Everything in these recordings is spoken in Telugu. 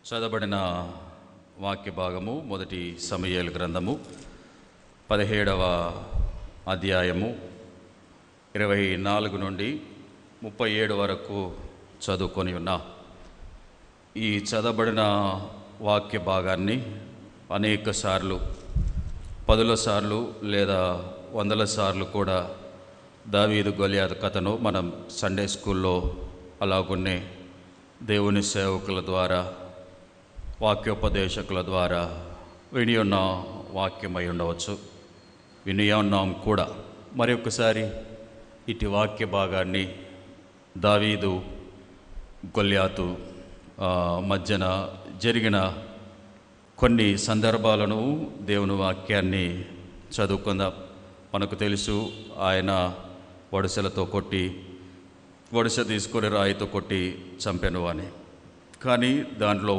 చదవబడిన వాక్య భాగము మొదటి సమూయేలు గ్రంథము 17వ అధ్యాయము 24 నుండి 37 వరకు చదువుకొని ఉన్నా. ఈ చదవబడిన వాక్య భాగాన్ని అనేక సార్లు, పదుల సార్లు లేదా వందల సార్లు కూడా దావీదు గొలియాతు కథను మనం సండే స్కూల్లో అలాగున్నే దేవుని సేవకుల ద్వారా, వాక్యోపదేశకుల ద్వారా విని ఉన్న వాక్యమై ఉండవచ్చు, విని ఉన్నాం కూడా. మరి ఒక్కసారి ఇటు వాక్య భాగాన్ని దావీదు గొలియాతు మధ్యన జరిగిన కొన్ని సందర్భాలను, దేవుని వాక్యాన్ని చదువుకుందాం. మనకు తెలుసు, ఆయన వడిసెలతో కొట్టి, వడిసె తీసుకొని రాయితో కొట్టి చంపెను అని. కానీ దాంట్లో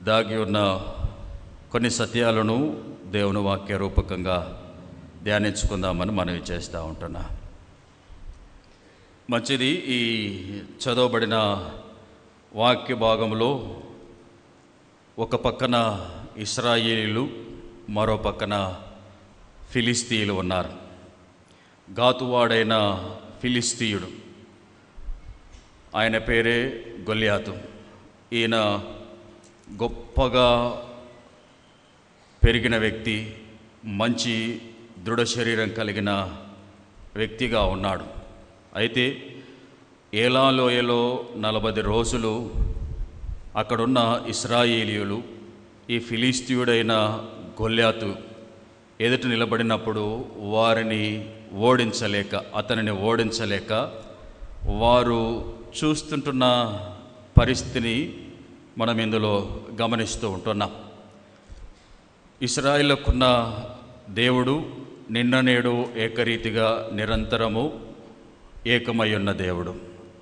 దాగి ఉన్న కొన్ని సత్యాలను దేవుని వాక్య రూపకంగా ధ్యానించుకుందామని మనవి చేస్తూ ఉంటున్నా. మంచిది. ఈ చదవబడిన వాక్య భాగంలో ఒక పక్కన ఇశ్రాయేలీలు, మరో పక్కన ఫిలిస్తీయులు ఉన్నారు. గాతువాడైన ఫిలిస్తీయుడు, ఆయన పేరే గొలియాతు. ఈయన గొప్పగా పెరిగిన వ్యక్తి, మంచి దృఢ శరీరం కలిగిన వ్యక్తిగా ఉన్నాడు. అయితే ఏలాలోయలో 40 రోజులు అక్కడున్న ఇశ్రాయేలీయులు ఈ ఫిలిస్తీయుడైన గొలియాతు ఎదుట నిలబడినప్పుడు అతనిని ఓడించలేక వారు చూస్తుంటున్న పరిస్థితిని మనం ఇందులో గమనిస్తూ ఉంటున్నాం. ఇశ్రాయేలుకున్న దేవుడు నిన్న నేడు ఏకరీతిగా నిరంతరము ఏకమై ఉన్న దేవుడు.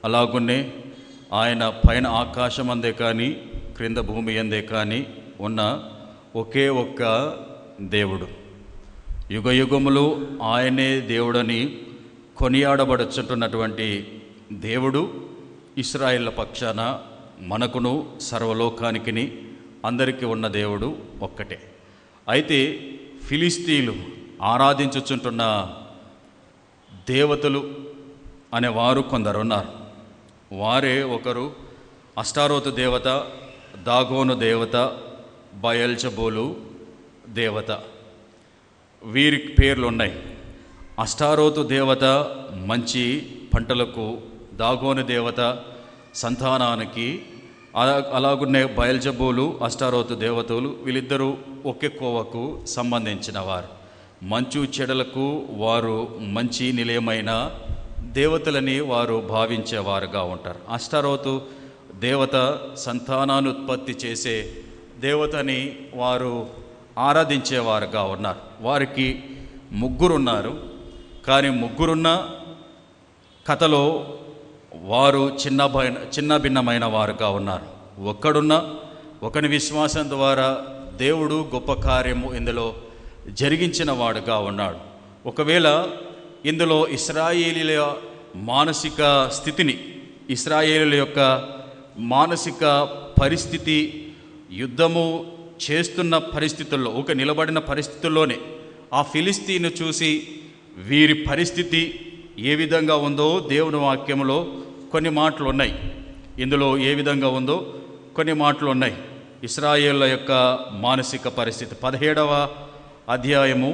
అలాగున్నే ఆయన పైన ఆకాశం అందే కానీ క్రింద భూమి అందే కానీ ఉన్న ఒకే ఒక్క దేవుడు. యుగయుగములు ఆయనే దేవుడని కొనియాడబడుచుంటున్నటువంటి దేవుడు ఇశ్రాయేళ్ల పక్షాన మనకును సర్వలోకానికిని అందరికీ ఉన్న దేవుడు ఒక్కటే. అయితే ఫిలిస్తీయులు ఆరాధించుచుంటున్న దేవతలు అనేవారు కొందరున్నారు. వారే ఒకరు అష్టారోతు దేవత, దాగోను దేవత, బయల్జబూలు దేవత. వీరి పేర్లు ఉన్నాయి. అష్టారోతు దేవత మంచి పంటలకు, దాగోను దేవత సంతానానికి, అలాగున్నే బయల్జబూలు, అష్టారోతు దేవతలు వీళ్ళిద్దరూ ఒకే కోవకు సంబంధించిన వారు. మంచు చెడులకు వారు మంచి నిలయమైన దేవతలని వారు భావించేవారుగా ఉంటారు. అష్టారోతు దేవత సంతానానుత్పత్తి చేసే దేవతని వారు ఆరాధించేవారుగా ఉన్నారు. వారికి ముగ్గురున్నారు. కానీ ముగ్గురున్న కథలో వారు చిన్న భిన్నమైన వారుగా ఉన్నారు. ఒకని విశ్వాసం ద్వారా దేవుడు గొప్ప కార్యము ఇందులో జరిగించిన వాడుగా ఉన్నాడు. ఒకవేళ ఇందులో ఇశ్రాయేలీల మానసిక స్థితిని, ఇశ్రాయేలీల యొక్క మానసిక పరిస్థితి, యుద్ధము చేస్తున్న పరిస్థితుల్లో, ఒక నిలబడిన పరిస్థితుల్లోనే ఆ ఫిలిస్తీను చూసి వీరి పరిస్థితి ఏ విధంగా ఉందో దేవుని వాక్యంలో కొన్ని మాటలు ఉన్నాయి. ఇందులో ఏ విధంగా ఉందో కొన్ని మాటలు ఉన్నాయి. ఇశ్రాయేళ్ల యొక్క మానసిక పరిస్థితి 17వ అధ్యాయము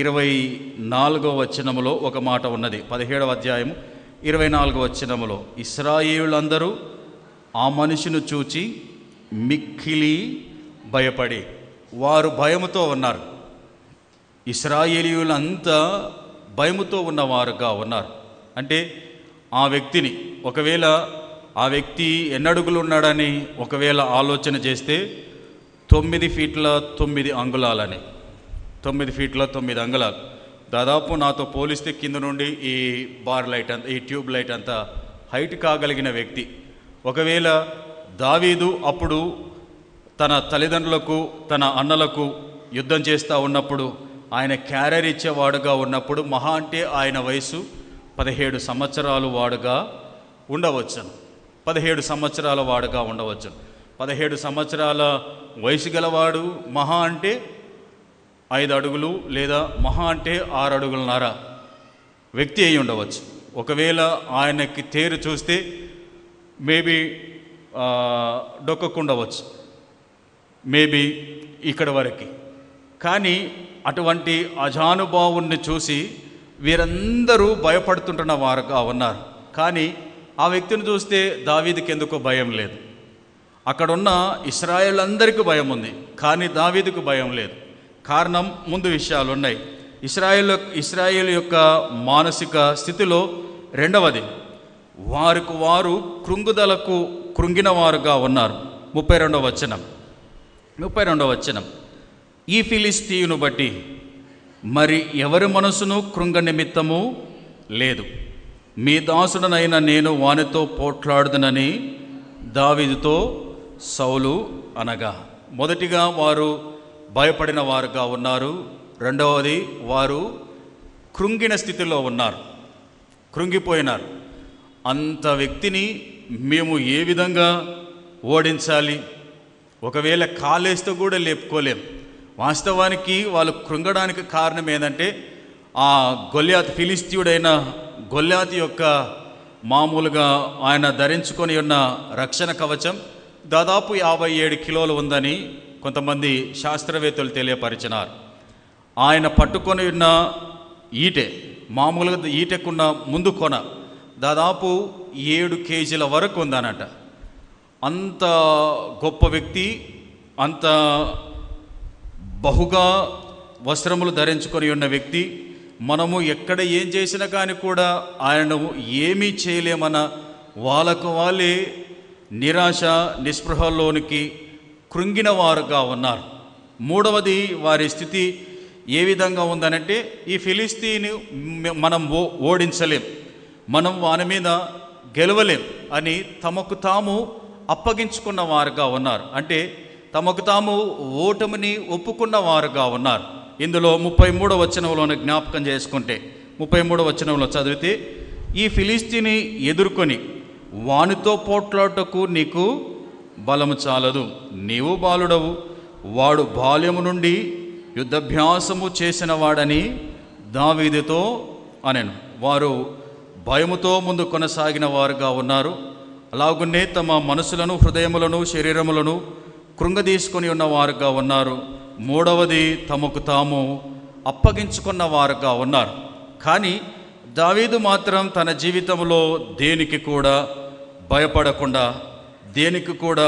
24వ వచనములో ఒక మాట ఉన్నది. 17వ అధ్యాయము 24వ వచనములో ఇశ్రాయేలులందరూ ఆ మనిషిని చూచి మిక్కిలి భయపడి, వారు భయముతో ఉన్నారు. ఇశ్రాయేలీయులంతా భయముతో ఉన్నవారుగా ఉన్నారు. అంటే ఆ వ్యక్తిని, ఒకవేళ ఆ వ్యక్తి ఎన్నడుగులు ఉన్నాడని ఒకవేళ ఆలోచన చేస్తే 9 ఫీట్ల 9 అంగుళాలని, 9 ఫీట్ల 9 అంగుళాలు, దాదాపు నాతో పోలిస్తే కింద నుండి ఈ బార్ లైట్ అంతా, ఈ ట్యూబ్ లైట్ అంతా హైట్ కాగలిగిన వ్యక్తి. ఒకవేళ దావీదు అప్పుడు తన తల్లిదండ్రులకు, తన అన్నలకు యుద్ధం చేస్తూ ఉన్నప్పుడు, ఆయన క్యారియర్ ఇచ్చేవాడుగా ఉన్నప్పుడు, మహా అంటే ఆయన వయసు 17 సంవత్సరాలు వాడుగా ఉండవచ్చును. 17 సంవత్సరాల వాడుగా ఉండవచ్చును. 17 సంవత్సరాల వయసు గలవాడు, మహా అంటే 5 అడుగులు లేదా మహా అంటే 6 అడుగులన్నర వ్యక్తి అయి ఉండవచ్చు. ఒకవేళ ఆయనకి తేరు చూస్తే మేబీ డొక్కకుండవచ్చు, మేబీ ఇక్కడ వరకు. కానీ అటువంటి అజానుభావుణ్ణి చూసి వీరందరూ భయపడుతుంటున్న వారుగా ఉన్నారు. కానీ ఆ వ్యక్తిని చూస్తే దావీదుకి ఎందుకో భయం లేదు. అక్కడున్న ఇశ్రాయేల్ అందరికీ భయం ఉంది, కానీ దావీదుకు భయం లేదు. కారణం ముందు విషయాలు ఉన్నాయి. ఇశ్రాయేల్ యొక్క మానసిక స్థితిలో రెండవది, వారికి వారు కృంగుదలకు కృంగిన వారుగా ఉన్నారు. 32వ వచనం, ఈ ఫిలిస్తీయును బట్టి మరి ఎవరి మనసును కృంగ నిమిత్తము లేదు, మీ దాసుడనైన నేను వానితో పోట్లాడుదనని దావీదుతో సౌలు అనగా. మొదటిగా వారు భయపడిన వారుగా ఉన్నారు. రెండవది, వారు కృంగిన స్థితిలో ఉన్నారు, కృంగిపోయినారు. అంత వ్యక్తిని మేము ఏ విధంగా ఓడించాలి? ఒకవేళ కాలేస్తూ కూడా లేపుకోలేం. వాస్తవానికి వాళ్ళు కృంగడానికి కారణం ఏంటంటే ఆ గొల్యాత్, ఫిలిస్తీయుడైన గొల్యాత్ యొక్క మామూలుగా ఆయన ధరించుకొని ఉన్న రక్షణ కవచం దాదాపు 57 కిలోలు ఉందని కొంతమంది శాస్త్రవేత్తలు తెలియపరిచినారు. ఆయన పట్టుకొని ఉన్న ఈటె, మామూలుగా ఈటెకున్న ముందు కొన దాదాపు 7 కేజీల వరకు ఉందనట. అంత గొప్ప వ్యక్తి, అంత బహుగా వస్త్రములు ధరించుకొని ఉన్న వ్యక్తి. మనము ఎక్కడ ఏం చేసినా కానీ కూడా ఆయనను ఏమీ చేయలేమన్న వాళ్ళకు వాళ్ళే నిరాశ నిస్పృహలోనికి కృంగిన వారుగా ఉన్నారు. మూడవది, వారి స్థితి ఏ విధంగా ఉందనంటే ఈ ఫిలిస్తీని మనం ఓడించలేం, మనం వాని మీద గెలవలేం అని తమకు తాము అప్పగించుకున్న వారుగా ఉన్నారు. అంటే తమకు తాము ఓటమిని ఒప్పుకున్న వారుగా ఉన్నారు. ఇందులో 33వ వచనంలోనే జ్ఞాపకం చేసుకుంటే, 33వ వచనంలో చదివితే, ఈ ఫిలిస్తీని ఎదుర్కొని వానితో పోట్లాటకు నీకు బలము చాలదు, నీవు బాలుడవు, వాడు బాల్యము నుండి యుద్ధాభ్యాసము చేసిన వాడని దావీదుతో అనెను. వారు భయముతో ముందు కొనసాగిన వారుగా ఉన్నారు. అలాగునే తమ మనసులను, హృదయములను, శరీరములను కృంగదీసుకొని ఉన్న వారుగా ఉన్నారు. మూడవది, తమకు తాము అప్పగించుకున్న వారుగా ఉన్నారు. కానీ దావీదు మాత్రం తన జీవితంలో దేనికి కూడా భయపడకుండా, దేనికి కూడా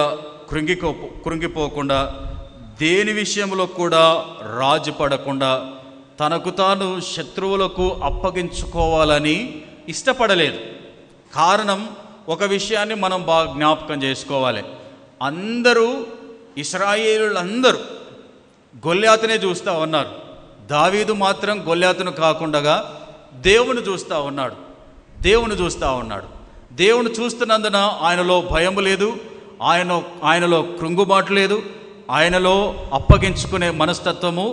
కృంగిపోకుండా, దేని విషయంలో కూడా రాజు పడకుండా, తనకు తాను శత్రువులకు అప్పగించుకోవాలని ఇష్టపడలేదు. కారణం, ఒక విషయాన్ని మనం బాగా జ్ఞాపకం చేసుకోవాలి. అందరూ ఇశ్రాయేలులందరూ గొల్యాతునే చూస్తూ ఉన్నారు. దావీదు మాత్రం గొల్యాతును కాకుండా దేవుని చూస్తూ ఉన్నాడు. దేవుని చూస్తున్నందున ఆయనలో భయం లేదు, ఆయనలో కృంగుబాటు లేదు, ఆయనలో అప్పగించుకునే మనస్తత్వము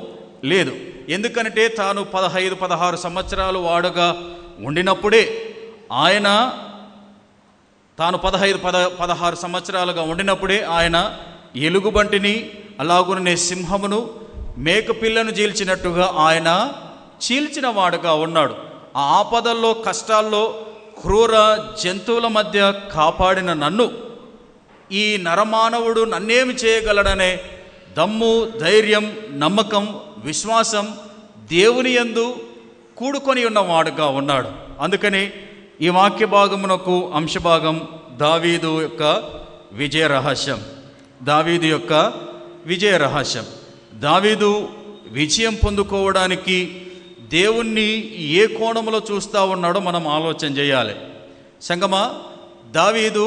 లేదు. ఎందుకంటే తాను 15-16 సంవత్సరాలు వాడుగా ఉండినప్పుడే ఆయన, తాను 15-16 సంవత్సరాలుగా ఉండినప్పుడే ఆయన ఎలుగుబంటిని, అలాగునే సింహమును, మేకపిల్లను చీల్చినట్టుగా ఆయన చీల్చిన వాడుగా ఉన్నాడు. ఆ ఆపదల్లో, కష్టాల్లో, క్రూర జంతువుల మధ్య కాపాడిన నన్ను, ఈ నరమానవుడు నన్నేమి చేయగలడనే దమ్ము, ధైర్యం, నమ్మకం, విశ్వాసం దేవుని యందు కూడుకొని ఉన్నవాడుగా ఉన్నాడు. అందుకని ఈ వాక్య భాగమునకు అంశభాగం దావీదు యొక్క విజయ రహస్యం. దావీదు విజయం పొందుకోవడానికి దేవుణ్ణి ఏ కోణంలో చూస్తూ ఉన్నాడో మనం ఆలోచన చేయాలి. సంగమా, దావీదు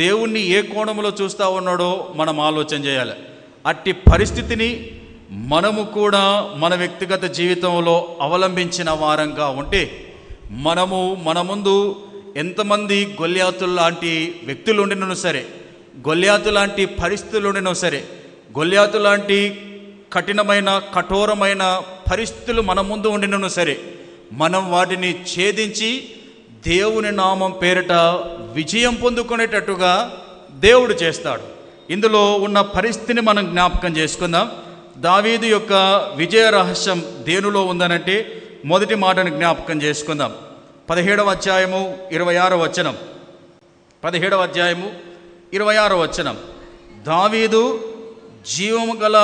దేవుణ్ణి ఏ కోణంలో చూస్తూ ఉన్నాడో మనం ఆలోచన చేయాలి. అట్టి పరిస్థితిని మనము కూడా మన వ్యక్తిగత జీవితంలో అవలంబించిన వారంగా ఉంటే, మన ముందు ఎంతమంది గొల్యాతులు లాంటి వ్యక్తులు ఉండినను సరే, గొల్యాతు లాంటి పరిస్థితులు ఉండినో సరే, గొల్యాతు లాంటి కఠినమైన, కఠోరమైన పరిస్థితులు మన ముందు ఉండినను సరే, మనం వాటిని ఛేదించి దేవుని నామం పేరిట విజయం పొందుకునేటట్టుగా దేవుడు చేస్తాడు. ఇందులో ఉన్న పరిస్థితిని మనం జ్ఞాపకం చేసుకుందాం. దావీదు యొక్క విజయ రహస్యం దేనిలో ఉందనంటే మొదటి మాటను జ్ఞాపకం చేసుకుందాం. 17వ అధ్యాయము 26వ వచనం. 17వ అధ్యాయము 26వ వచనం. దావీదు జీవము గల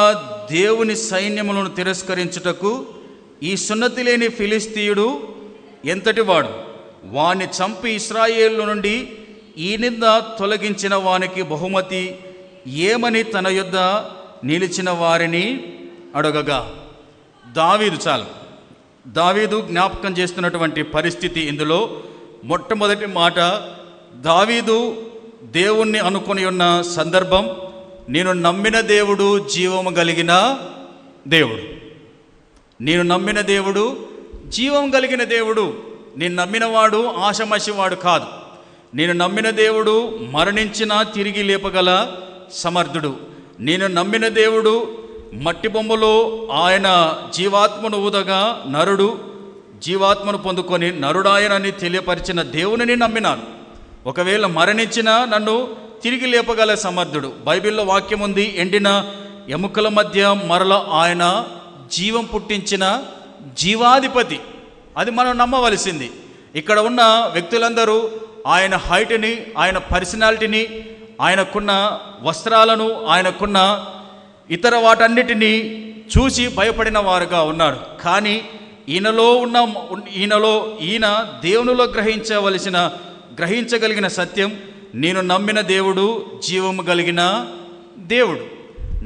దేవుని సైన్యములను తిరస్కరించుటకు ఈ సున్నతి లేని ఫిలిస్తీయుడు ఎంతటి వాడు, వాణ్ణి చంపి ఇశ్రాయేలు నుండి ఈ నింద తొలగించిన వానికి బహుమతి ఏమని తన యొద్ద నిలిచిన వారిని అడగగా. దావీదు జ్ఞాపకం చేస్తున్నటువంటి పరిస్థితి ఇందులో మొట్టమొదటి మాట, దావీదు దేవుణ్ణి అనుకొని ఉన్న సందర్భం, నేను నమ్మిన దేవుడు జీవము కలిగిన దేవుడు. నేను నమ్మిన దేవుడు జీవం కలిగిన దేవుడు. నేను నమ్మినవాడు ఆషమషివాడు కాదు. నేను నమ్మిన దేవుడు మరణించినా తిరిగి లేపగల సమర్థుడు. నేను నమ్మిన దేవుడు మట్టి బొమ్మలో ఆయన జీవాత్మను ఊదగా నరుడు జీవాత్మను పొందుకొని నరుడాయనని తెలియపరిచిన దేవుని నమ్మినాను. ఒకవేళ మరణించినా నన్ను తిరిగి లేపగల సమర్థుడు. బైబిల్లో వాక్యం ఉంది, ఎండిన ఎముకల మధ్య మరల ఆయన జీవం పుట్టించిన జీవాధిపతి. అది మనం నమ్మవలసింది. ఇక్కడ ఉన్న వ్యక్తులందరూ ఆయన హైట్ని, ఆయన పర్సనాలిటీని, ఆయనకున్న వస్త్రాలను, ఆయనకున్న ఇతర వాటన్నిటినీ చూసి భయపడిన వారుగా ఉన్నారు. కానీ ఈయన దేవునిలో గ్రహించగలిగిన సత్యం, నేను నమ్మిన దేవుడు జీవము కలిగిన దేవుడు.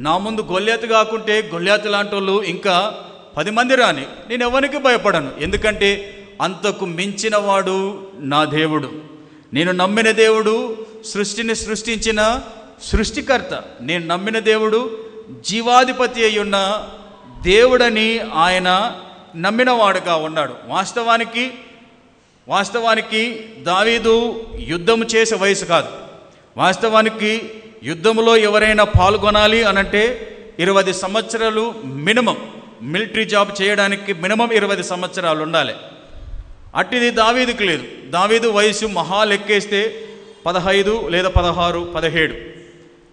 నా ముందు గొల్యాతు కాకుంటే గొల్యాతు లాంటి వాళ్ళు ఇంకా 10 మంది రాని, నేను ఎవరికి భయపడను. ఎందుకంటే అంతకు మించిన వాడు నా దేవుడు. నేను నమ్మిన దేవుడు సృష్టిని సృష్టించిన సృష్టికర్త. నేను నమ్మిన దేవుడు జీవాధిపతి అయి ఉన్న దేవుడని ఆయన నమ్మినవాడుగా ఉన్నాడు. వాస్తవానికి దావీదు యుద్ధము చేసే వయసు కాదు. వాస్తవానికి యుద్ధములో ఎవరైనా పాల్గొనాలి అనంటే 20 సంవత్సరాలు మినిమం, మిలిటరీ జాబ్ చేయడానికి మినిమం 20 సంవత్సరాలు ఉండాలి. అట్టిది దావీదుకి లేదు. దావీదు వయసు మహా లెక్కేస్తే 15 లేదా 16, 17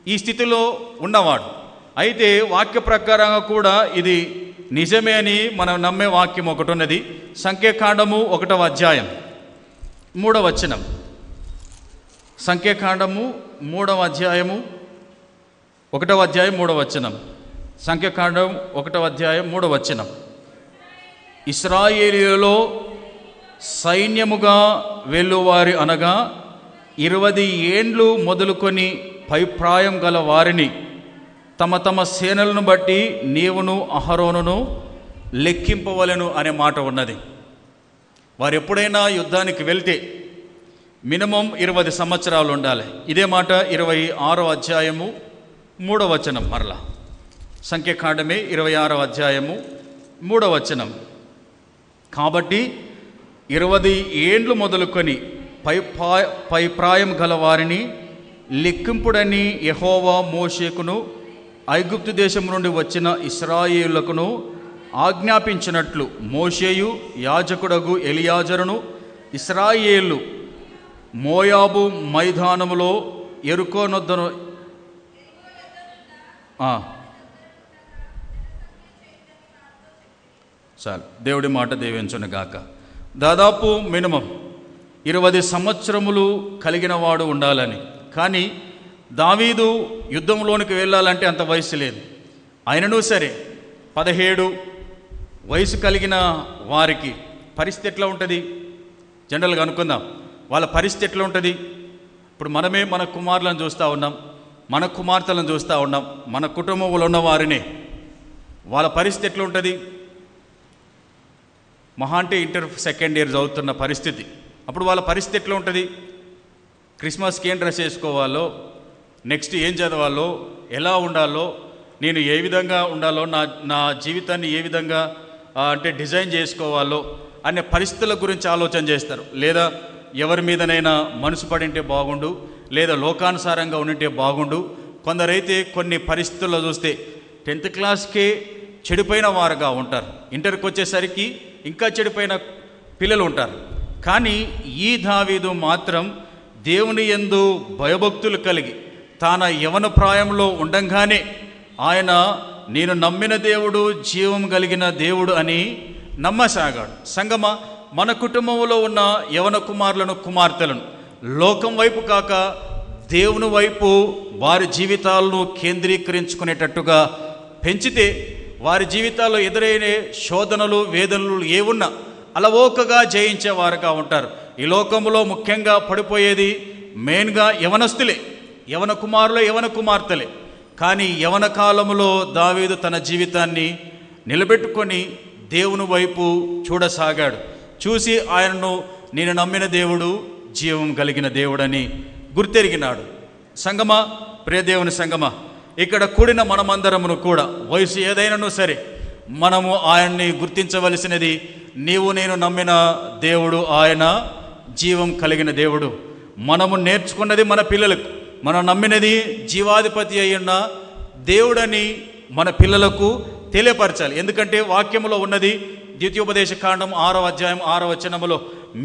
ఈ స్థితిలో ఉన్నవాడు. అయితే వాక్య ప్రకారంగా కూడా ఇది నిజమే అని మనం నమ్మే వాక్యం ఒకటి ఉన్నది. సంఖ్యాకాండము 1వ అధ్యాయం 3వ వచనం. సంఖ్యాకాండము 3వ అధ్యాయము 1వ అధ్యాయం 3వ వచనం. సంఖ్యాకాండం 1వ అధ్యాయం 3వ వచనం. ఇశ్రాయేలీయులలో సైన్యముగా వెళ్ళువారి అనగా 20 ఏండ్లు మొదలుకొని పైప్రాయం గల వారిని తమ తమ సేనలను బట్టి నీవును అహరోనును లెక్కింపవలెను అనే మాట ఉన్నది. వారు ఎప్పుడైనా యుద్ధానికి వెళ్తే మినిమం 20 సంవత్సరాలు ఉండాలి. ఇదే మాట 26వ అధ్యాయము 3వ వచనం. మరలా సంఖ్యాకాండమే 26వ అధ్యాయము 3వ వచనం. కాబట్టి 20 ఏండ్లు మొదలుకొని పైప్రాయం గల వారిని లెక్కింపుడని యెహోవా మోషేకును ఐగుప్తు దేశం నుండి వచ్చిన ఇశ్రాయేలులకును ఆజ్ఞాపించినట్లు మోషేయు యాజకుడగు ఎలియాజరును ఇశ్రాయేలు మోయాబు మైదానములో యెరికో నొద్దను చాలు. దేవుడి మాట దీవించును గాక. దాదాపు మినిమం 20 సంవత్సరములు కలిగిన వాడు ఉండాలని. కానీ దావీదు యుద్ధంలోనికి వెళ్ళాలంటే అంత వయసు లేదు. అయినను సరే 17 వయసు కలిగిన వారికి పరిస్థితి ఎట్లా ఉంటుంది? జనరల్గా అనుకుందాం, వాళ్ళ పరిస్థితి ఎట్లా ఉంటుంది? ఇప్పుడు మనమే మన కుమారులను చూస్తూ ఉన్నాం, మన కుమార్తెలను చూస్తూ ఉన్నాం, మన కుటుంబంలో ఉన్న వారిని, వాళ్ళ పరిస్థితి ఎట్లా ఉంటుంది? మహా అంటే ఇంటర్ సెకండ్ ఇయర్ చదువుతున్న పరిస్థితి. అప్పుడు వాళ్ళ పరిస్థితి ఎట్లా ఉంటుంది? క్రిస్మస్కి ఏం డ్రెస్ వేసుకోవాలో, నెక్స్ట్ ఏం చదవాలో, ఎలా ఉండాలో, నేను ఏ విధంగా ఉండాలో, నా జీవితాన్ని ఏ విధంగా అంటే డిజైన్ చేసుకోవాలో అనే పరిస్థితుల గురించి ఆలోచన చేస్తారు. లేదా ఎవరి మీదనైనా మనసు పడింటే బాగుండు, లేదా లోకానుసారంగా ఉండింటే బాగుండు. కొందరైతే కొన్ని పరిస్థితుల్లో చూస్తే 10th క్లాస్కే చెడిపోయిన వారుగా ఉంటారు. ఇంటర్కి వచ్చేసరికి ఇంకా చెడిపోయిన పిల్లలు ఉంటారు. కానీ ఈ దావీదు మాత్రం దేవుని యందు భయభక్తులు కలిగి తాన యవన ప్రాయంలో ఉండంగానే ఆయన నేను నమ్మిన దేవుడు జీవం కలిగిన దేవుడు అని నమ్మసాగాడు. సంగమ, మన కుటుంబంలో ఉన్న యవన కుమారులను కుమార్తెలను లోకం వైపు కాక దేవుని వైపు వారి జీవితాలను కేంద్రీకరించుకునేటట్టుగా పెంచితే వారి జీవితాల్లో ఎదురైన శోధనలు వేదనలు ఏవున్నా అలవోకగా జయించేవారుగా ఉంటారు. ఈ లోకంలో ముఖ్యంగా పడిపోయేది మెయిన్గా యవనస్తులే, యవన కుమారులు, యవన కుమార్తెలే. కానీ యవన కాలంలో దావీదు తన జీవితాన్ని నిలబెట్టుకొని దేవుని వైపు చూడసాగాడు. చూసి ఆయనను నేను నమ్మిన దేవుడు జీవం కలిగిన దేవుడని గుర్తెరిగినాడు. సంగమ, ప్రియదేవుని సంగమ, ఇక్కడ కూడిన మనమందరమును కూడా వయసు ఏదైనాను సరే మనము ఆయన్ని గుర్తించవలసినది, నీవు నేను నమ్మిన దేవుడు ఆయన జీవం కలిగిన దేవుడు. మనము నేర్చుకున్నది మన పిల్లలకు, మనం నమ్మినది జీవాధిపతి అయ్యున్న దేవుడని మన పిల్లలకు తెలియపరచాలి. ఎందుకంటే వాక్యములో ఉన్నది ద్వితీయోపదేశ కాండం 6వ అధ్యాయం 6వ వచనములో,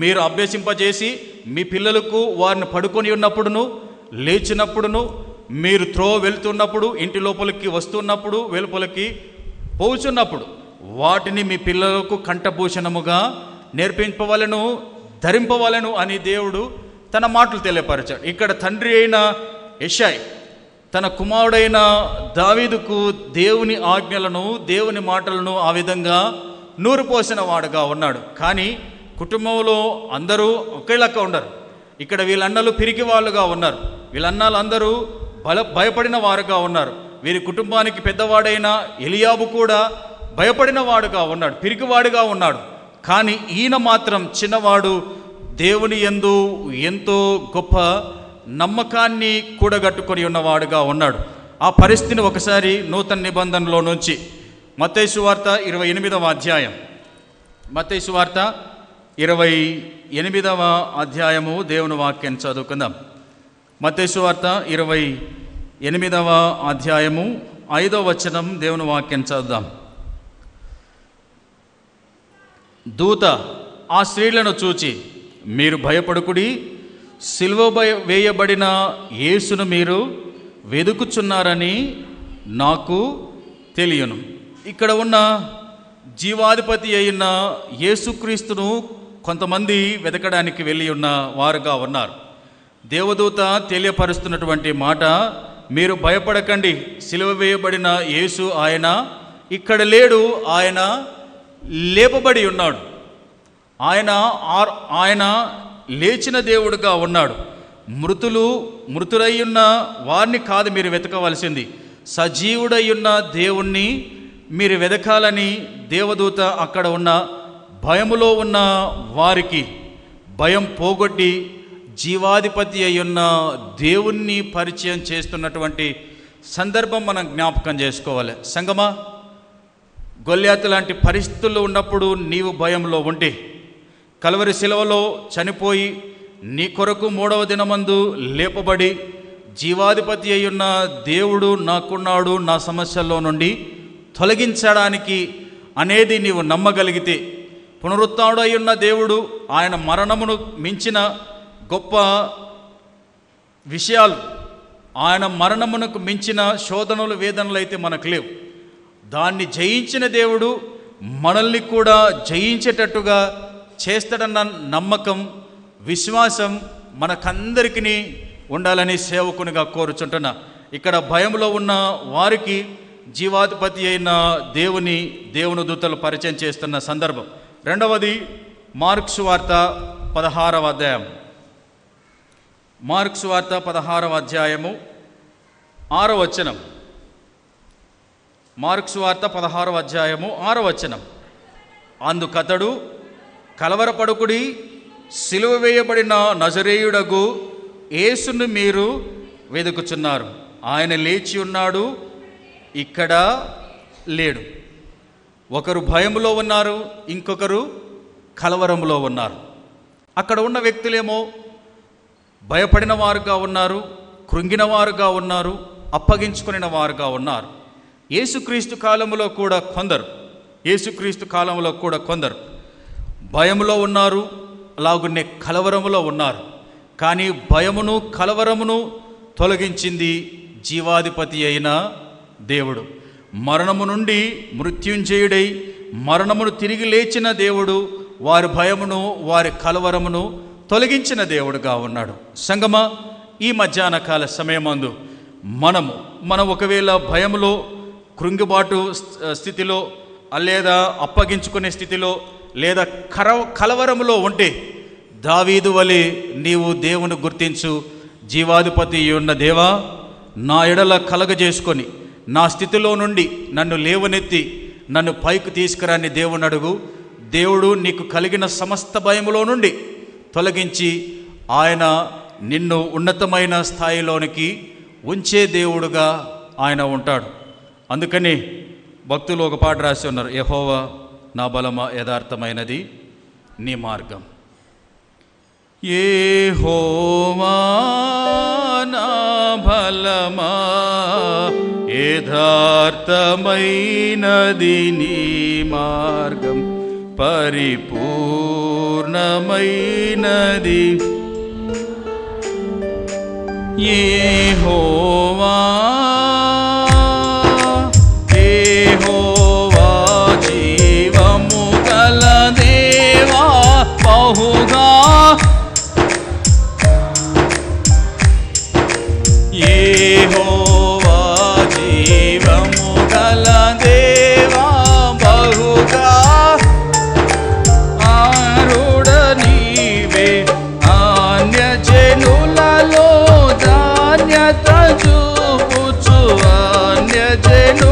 మీరు అభ్యసింపజేసి మీ పిల్లలకు వారిని పడుకొని ఉన్నప్పుడును లేచినప్పుడును మీరు వెళ్తున్నప్పుడు ఇంటి లోపలికి వస్తున్నప్పుడు వెలుపలికి పోచున్నప్పుడు వాటిని మీ పిల్లలకు కంఠభూషణముగా నేర్పింపవలను, ధరింపవలను అని దేవుడు తన మాటలు తెలియపరిచాడు. ఇక్కడ తండ్రి అయిన యెషయా తన కుమారుడైన దావీదుకు దేవుని ఆజ్ఞలను, దేవుని మాటలను ఆ విధంగా నూరుపోసిన వాడుగా ఉన్నాడు. కానీ కుటుంబంలో అందరూ ఒకేలాగా ఉండరు. ఇక్కడ వీళ్ళన్నలు పిరికి వాళ్ళుగా ఉన్నారు, వీళ్ళన్నాలు అందరూ భయపడిన వారుగా ఉన్నారు. వీరి కుటుంబానికి పెద్దవాడైన ఎలియాబు కూడా భయపడిన వాడుగా ఉన్నాడు, పిరికివాడుగా ఉన్నాడు. కానీ ఈయన మాత్రం చిన్నవాడు దేవుని యందు ఎంతో గొప్ప నమ్మకాన్ని కూడగట్టుకొని ఉన్నవాడుగా ఉన్నాడు. ఆ పరిస్థితిని ఒకసారి నూతన నిబంధనలో నుంచి మత్తయి సువార్త 28వ అధ్యాయం, మత్తయి సువార్త 28వ అధ్యాయము దేవుని వాక్యాన్ని చదువుకుందాం. మత్తయి సువార్త 28వ అధ్యాయము 5వ వచనం దేవుని వాక్యాన్ని చదువుదాం. దూత ఆ స్త్రీలను చూచి, మీరు భయపడుకుడి, సిలువ వేయబడిన యేసును మీరు వెదుకుచున్నారని నాకు తెలియను. ఇక్కడ ఉన్న జీవాధిపతి అయిన యేసుక్రీస్తును కొంతమంది వెతకడానికి వెళ్ళి ఉన్న వారుగా ఉన్నారు. దేవదూత తెలియపరుస్తున్నటువంటి మాట, మీరు భయపడకండి, సిలువ వేయబడిన యేసు ఆయన ఇక్కడ లేడు, ఆయన లేపబడి ఉన్నాడు, ఆయన లేచిన దేవుడుగా ఉన్నాడు. మృతులయ్యున్న వారిని కాదు మీరు వెతకవలసింది, సజీవుడయ్యున్న దేవుణ్ణి మీరు వెతకాలని దేవదూత అక్కడ ఉన్న భయములో ఉన్న వారికి భయం పోగొట్టి జీవాధిపతి అయ్యున్న దేవుణ్ణి పరిచయం చేస్తున్నటువంటి సందర్భం మనం జ్ఞాపకం చేసుకోవాలి. సంగమా, గొల్యాతు లాంటి పరిస్థితుల్లో ఉన్నప్పుడు నీవు భయంలో ఉంటే, కల్వరి శిలువలో చనిపోయి నీ కొరకు 3వ దినమందు లేపబడి జీవాధిపతి అయ్యున్న దేవుడు నాకున్నాడు, నా సమస్యల్లో నుండి తొలగించడానికి అనేది నీవు నమ్మగలిగితే, పునరుత్థానుడు అయ్యున్న దేవుడు ఆయన మరణమును మించిన గొప్ప విషయాలు, ఆయన మరణమునకు మించిన శోధనలు వేదనలు అయితే మనకు లేవు. దాన్ని జయించిన దేవుడు మనల్ని కూడా జయించేటట్టుగా చేస్తాడన్న నమ్మకం, విశ్వాసం మనకందరికీ ఉండాలని సేవకునిగా కోరుచుంటున్నా. ఇక్కడ భయంలో ఉన్న వారికి జీవాధిపతి అయిన దేవుని దూతలు పరిచయం చేస్తున్న సందర్భం. రెండవది మార్కు సువార్త 16వ అధ్యాయం, మార్కు సువార్త 16వ అధ్యాయము 6వ వచనం, మార్కు సువార్త 16వ అధ్యాయము 6వ వచనం. అందుకతడు, కలవరపడుకుడి, సిలువ వేయబడిన నజరేయుడగు యేసును మీరు వెదుకుచున్నారు, ఆయన లేచి ఉన్నాడు, ఇక్కడ లేడు. ఒకరు భయములో ఉన్నారు, ఇంకొకరు కలవరములో ఉన్నారు. అక్కడ ఉన్న వ్యక్తులేమో భయపడిన వారుగా ఉన్నారు, కృంగిన వారుగా ఉన్నారు, అప్పగించుకుని వారుగా ఉన్నారు. యేసుక్రీస్తు కాలంలో కూడా కొందరు భయములో ఉన్నారు, అలాగునే కలవరములో ఉన్నారు. కానీ భయమును కలవరమును తొలగించింది జీవాధిపతి అయిన దేవుడు. మరణము నుండి మృత్యుంజయుడై మరణమును తిరిగి లేచిన దేవుడు వారి భయమును వారి కలవరమును తొలగించిన దేవుడుగా ఉన్నాడు. సంగమా, ఈ మధ్యాహ్న కాల సమయమందు మనం ఒకవేళ భయములో, కృంగిబాటు స్థితిలో, లేదా అప్పగించుకునే స్థితిలో, లేదా కలవరములో ఉంటే దావీదు వలె నీవు దేవుని గుర్తించు. జీవాధిపతి ఉన్న దేవా, నా ఎడల కలగజేసుకొని నా స్థితిలో నుండి నన్ను లేవనెత్తి నన్ను పైకి తీసుకురాని దేవుని అడుగు. దేవుడు నీకు కలిగిన సమస్త భయములో నుండి తొలగించి ఆయన నిన్ను ఉన్నతమైన స్థాయిలోనికి ఉంచే దేవుడుగా ఆయన ఉంటాడు. అందుకని భక్తులు ఒక పాట రాసి ఉన్నారు, యెహోవా నా బలమా యథార్థమైనది నీ మార్గం. యెహోవా నా బలమా యథార్థమైనది నీ మార్గం, పరిపూర్ణమైనది. యెహోవా యెహోవా జీవము గల దేవా బహుగా. యెహోవా జీవము గల దేవా బహుగా ఆరుడ నీవే. అన్యజనులలో ధాన్యత చూపుచు అన్యజనులలో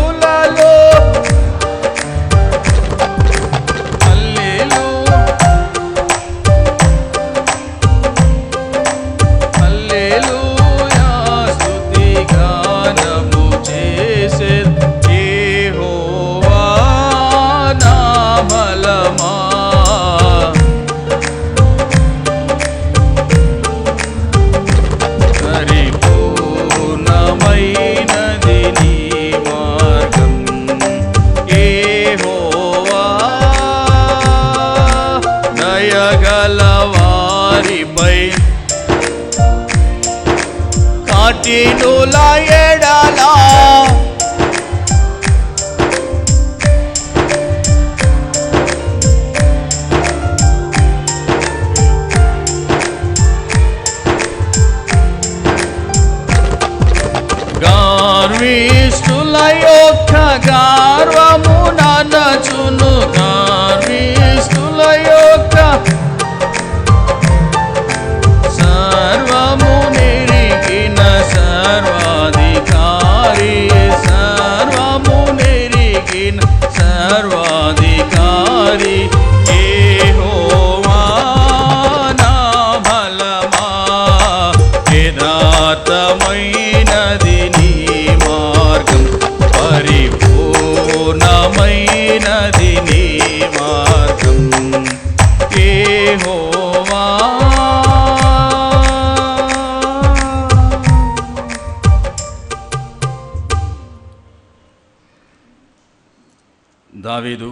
హల్లెలూయా స్తుతి గానము చేసే. యెహోవా నా బలమా పరిపూర్ణమైనది నీ మార్గం. యెహోవా దయగల వారిపై కఠినుల ఎడల గర్విష్ఠుల యొక్క గర్వము ననచును. గర్విష్ఠుల యొక్క సర్వము నెరిగిన సర్వాధికారి, సర్వము నెరిగిన సర్వాధికారి. యెహోవా నా బలమా యథార్థమైనది నీ మార్గం, పరిపూర్ణమైనది నీ మార్గం. యెహోవా దావీదు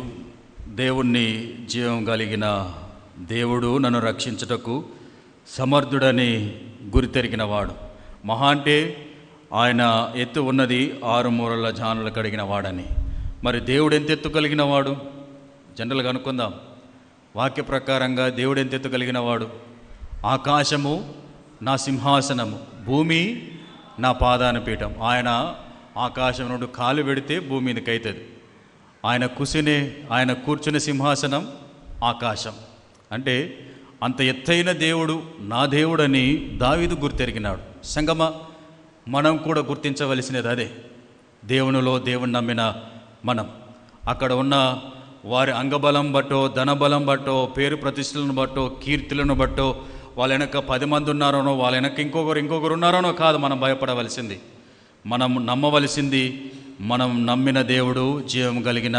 దేవుణ్ణి జీవం కలిగిన దేవుడు నన్ను రక్షించుటకు సమర్థుడని గురితెరిగిన వాడు. మహా అంటే ఆయన ఎత్తు ఉన్నది 6 మూరల జానులు కడిగిన వాడని. మరి దేవుడు ఎంత ఎత్తు కలిగిన వాడు? జనరల్గా అనుకుందాం. వాక్య ప్రకారంగా దేవుడు ఎంత ఎత్తు కలిగిన వాడు? ఆకాశము నా సింహాసనము, భూమి నా పాదాన పీఠం. ఆయన ఆకాశం నుండి కాలు పెడితే భూమి మీదకి అవుతుంది. ఆయన కూర్చునే సింహాసనం ఆకాశం. అంటే అంత ఎత్తైన దేవుడు నా దేవుడని దావీదు గుర్తెరిగినాడు. సంగమ, మనం కూడా గుర్తించవలసినది అదే. దేవునిలో దేవుని నమ్మిన మనం అక్కడ ఉన్న వారి అంగబలం బట్టో, ధనబలం బట్టో, పేరు ప్రతిష్టలను బట్టో, కీర్తులను బట్టో, వాళ్ళ వెనక 10 మంది ఉన్నారనో, వాళ్ళ వెనక ఇంకొకరు ఉన్నారనో కాదు మనం భయపడవలసింది. మనం నమ్మవలసింది మనం నమ్మిన దేవుడు జీవం కలిగిన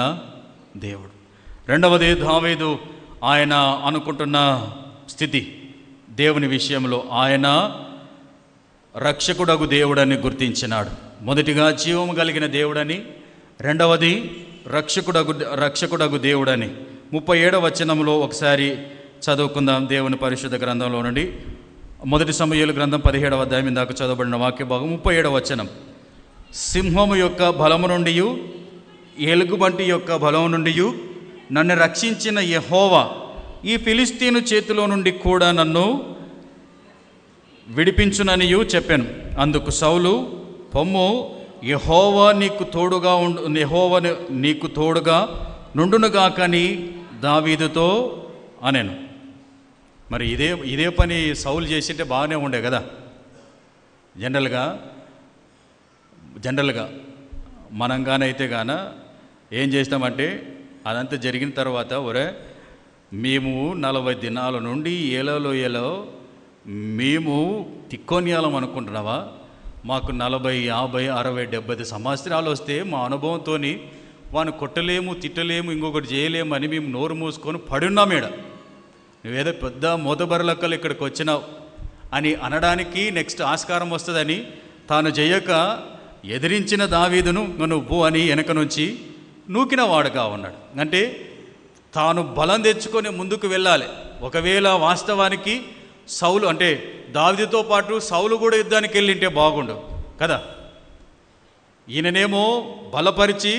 దేవుడు. రెండవది, దావీదు ఆయన అనుకుంటున్న స్థితి దేవుని విషయంలో ఆయన రక్షకుడగు దేవుడని గుర్తించినాడు. మొదటిగా జీవము కలిగిన దేవుడని, రెండవది రక్షకుడగు దేవుడని. 37వ వచనంలో ఒకసారి చదువుకుందాం దేవుని పరిశుద్ధ గ్రంథంలో నుండి. మొదటి సమూయేలు గ్రంథం 17వ అధ్యాయం ఇందాక చదవబడిన వాక్య భాగం 37వ వచనం. సింహము యొక్క బలము నుండి, ఎలుగుబంటి యొక్క బలము నుండి నన్ను రక్షించిన యెహోవా ఈ ఫిలిస్తీను చేతిలో నుండి కూడా నన్ను విడిపించుననియు చెప్పాను. అందుకు సౌలు, పొమ్ము, యెహోవా నీకు తోడుగా నుండునుగాకని దావీదుతో అనెను. మరి ఇదే పని సౌలు చేసింటే బాగానే ఉండే కదా. జనరల్గా మనంగానైతే గాన ఏం చేస్తామంటే, అదంతా జరిగిన తర్వాత మేము 40 దినాల నుండి ఏలో మేము తిక్కోనియాలం అనుకుంటున్నావా? మాకు 40, 50, 60, 70 సంవత్సరాలు వస్తే మా అనుభవంతో వాడిని కొట్టలేము, తిట్టలేము, ఇంకొకటి చేయలేము అని మేము నోరు మూసుకొని పడున్నామేడ. నువ్వేదో పెద్ద మోతబర్లక్కలు ఇక్కడికి వచ్చినావు అని అనడానికి నెక్స్ట్ ఆస్కారం వస్తుందని తాను చేయక ఎదిరించిన దావీదును నువ్వు అని వెనక నుంచి నూకిన వాడుగా ఉన్నాడు. అంటే తాను బలం తెచ్చుకొని ముందుకు వెళ్ళాలి. ఒకవేళ వాస్తవానికి సౌలు అంటే దావీదుతో పాటు సౌలు కూడా యుద్ధానికి వెళ్ళింటే బాగుండు కదా. ఈయననేమో బలపరిచి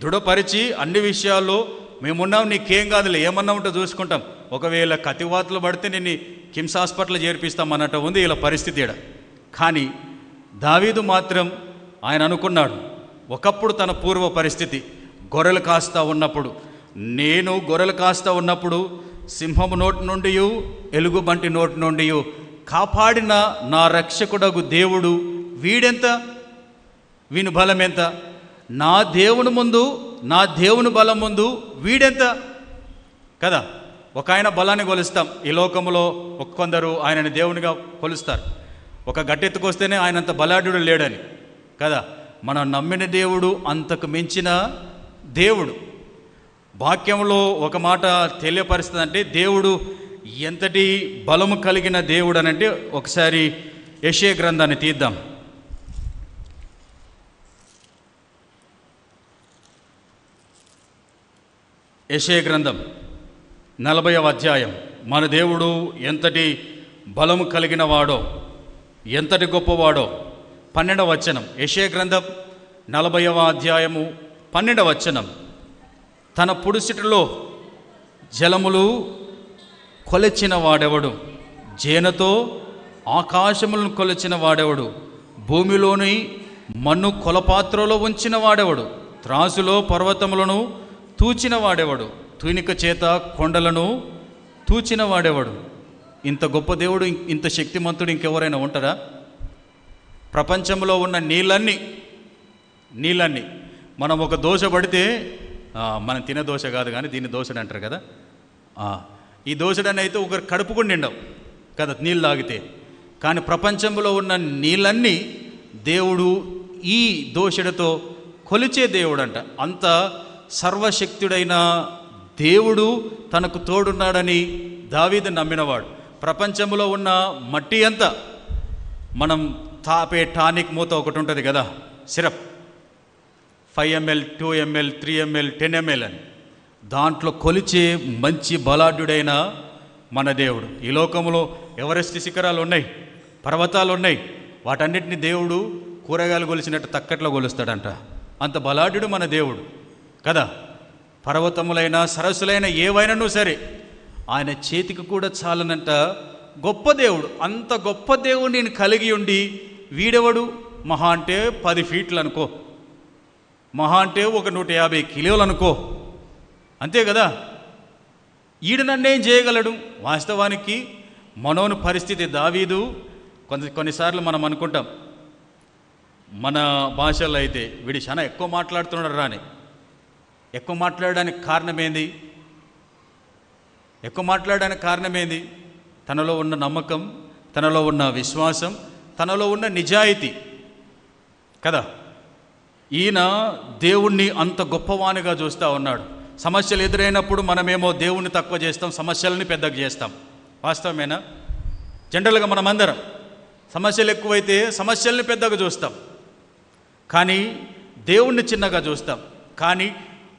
దృఢపరిచి అన్ని విషయాల్లో మేమున్నాం, నీకేం కాదులే, ఏమన్నా ఉంటే చూసుకుంటాం, ఒకవేళ కతివాతులు పడితే నిన్ను కిమ్స్ హాస్పిటల్ చేర్పిస్తాం అన్నట్టు ఉంది ఇలా పరిస్థితి ఈడ. కానీ దావీదు మాత్రం ఆయన అనుకున్నాడు, ఒకప్పుడు తన పూర్వ పరిస్థితి గొర్రెలు కాస్తా ఉన్నప్పుడు సింహము నోటి నుండి, ఎలుగుబంటి నోటి నుండి కాపాడిన నా రక్షకుడగు దేవుడు వీడెంత, వీని బలం ఎంత, నా దేవుని బలం ముందు వీడెంత కదా. ఒక ఆయన బలాన్ని కొలుస్తాం, ఈ లోకంలో కొందరు ఆయనని దేవునిగా కొలుస్తారు. ఒక గట్టెత్తుకొస్తేనే ఆయనంత బలాఢ్యుడు లేడని కదా. మనం నమ్మిన దేవుడు అంతకు మించిన దేవుడు. వాక్యంలో ఒక మాట తెలియపరుస్తుంది, అంటే దేవుడు ఎంతటి బలము కలిగిన దేవుడు అని. అంటే ఒకసారి యెషయా గ్రంథాన్ని తీద్దాం. యెషయా గ్రంథం 40వ అధ్యాయం. మన దేవుడు ఎంతటి బలము కలిగిన వాడో, ఎంతటి గొప్పవాడో. 12వ వచనం, యెషయా గ్రంథం 40వ అధ్యాయము 12వ వచనం. తన పుడిసిటిలో జలములు కొలిచిన వాడెవడు, జేనతో ఆకాశములను కొలిచిన వాడెవడు, భూమిలోని మన్ను కొలపాత్రలో ఉంచిన వాడెవడు, త్రాసులో పర్వతములను తూచిన వాడెవడు, తూనిక చేత కొండలను తూచిన వాడెవడు. ఇంత గొప్ప దేవుడు, ఇంత శక్తిమంతుడు ఇంకెవరైనా ఉంటారా? ప్రపంచంలో ఉన్న నీళ్ళన్నీ మనం ఒక దోశ పడితే, మనం తినే దోశ కాదు కానీ దీన్ని దోశడు అంటారు కదా. ఈ దోశడని అయితే ఒకరు కడుపు కూడా నిండవు కదా నీళ్ళు తాగితే. కానీ ప్రపంచంలో ఉన్న నీళ్ళన్నీ దేవుడు ఈ దోశడతో కొలిచే దేవుడు అంట. అంత సర్వశక్తుడైన దేవుడు తనకు తోడున్నాడని దావీదు నమ్మినవాడు. ప్రపంచంలో ఉన్న మట్టి అంతా, మనం తాపే టానిక్ మూత ఒకటి ఉంటుంది కదా, syrup 5 ml, 2 ml, 3 ml, 10 ml అని, దాంట్లో కొలిచే మంచి బలాఢ్యుడైన మన దేవుడు. ఈ లోకంలో ఎవరెస్ట్ శిఖరాలు ఉన్నాయి, పర్వతాలు ఉన్నాయి, వాటన్నిటిని దేవుడు కూరగాయలు కొలిచినట్టు తక్కట్లో కొలుస్తాడంట. అంత బలాఢ్యుడు మన దేవుడు కదా. పర్వతములైన సరస్సులైన ఏవైనాను సరే ఆయన చేతికి కూడా చాలనంట గొప్ప దేవుడు. అంత గొప్ప దేవుడు నేను కలిగి ఉండి వీడెవడు? మహా అంటే 10 ఫీట్లు అనుకో, మహా అంటే ఒక 150 కిలోలు అనుకో, అంతే కదా. ఈడు నన్నేం చేయగలడు? వాస్తవానికి మనోని పరిస్థితి దావీదు. కొన్నిసార్లు మనం అనుకుంటాం మన భాషల్లో అయితే, వీడి చాలా ఎక్కువ మాట్లాడుతున్నాడు రాని. ఎక్కువ మాట్లాడడానికి కారణమేంది? తనలో ఉన్న నమ్మకం, తనలో ఉన్న విశ్వాసం, తనలో ఉన్న నిజాయితీ కదా. ఈయన దేవుణ్ణి అంత గొప్పవానిగా చూస్తూ ఉన్నాడు. సమస్యలు ఎదురైనప్పుడు మనమేమో దేవుణ్ణి తక్కువ చేస్తాం, సమస్యలని పెద్దగా చేస్తాం. వాస్తవమేనా? జనరల్గా మనమందరం సమస్యలు ఎక్కువైతే సమస్యల్ని పెద్దగా చూస్తాం, కానీ దేవుణ్ణి చిన్నగా చూస్తాం. కానీ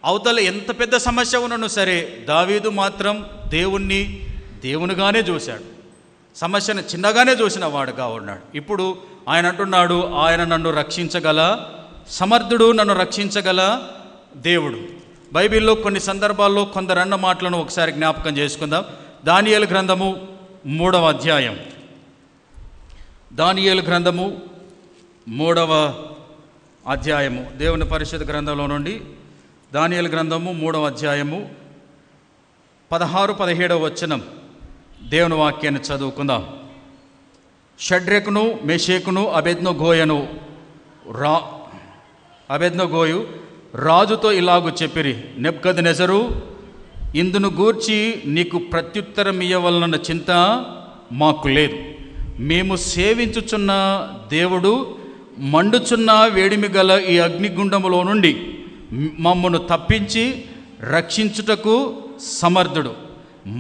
అవతల ఎంత పెద్ద సమస్య ఉన్నను సరే దావీదు మాత్రం దేవుణ్ణి దేవునిగానే చూశాడు. సమస్యను చిన్నగానే చూసిన వాడుగా ఉన్నాడు. ఇప్పుడు ఆయన అంటున్నాడు, ఆయన నన్ను రక్షించగల సమర్థుడు, నన్ను రక్షించగల దేవుడు. బైబిల్లో కొన్ని సందర్భాల్లో కొందరన్న మాటలను ఒకసారి జ్ఞాపకం చేసుకుందాం. దానియేలు గ్రంథము 3వ అధ్యాయం. దానియేలు గ్రంథము 3వ అధ్యాయము, దేవుని పరిశుద్ధ గ్రంథంలో నుండి దానియేలు గ్రంథము 3వ అధ్యాయము 16-17 వచనం దేవుని వాక్యాన్ని చదువుకుందాం. షడ్రెకును మెషేకును అబేద్నెగోయు రాజుతో ఇలాగు చెప్పిరి, నెబుకద్నెజరు, ఇందును గూర్చి నీకు ప్రత్యుత్తరం ఇయ్యవలన చింత మాకు లేదు. మేము సేవించుచున్న దేవుడు మండుచున్న వేడిమి గల ఈ అగ్నిగుండములో నుండి మమ్మను తప్పించి రక్షించుటకు సమర్థుడు.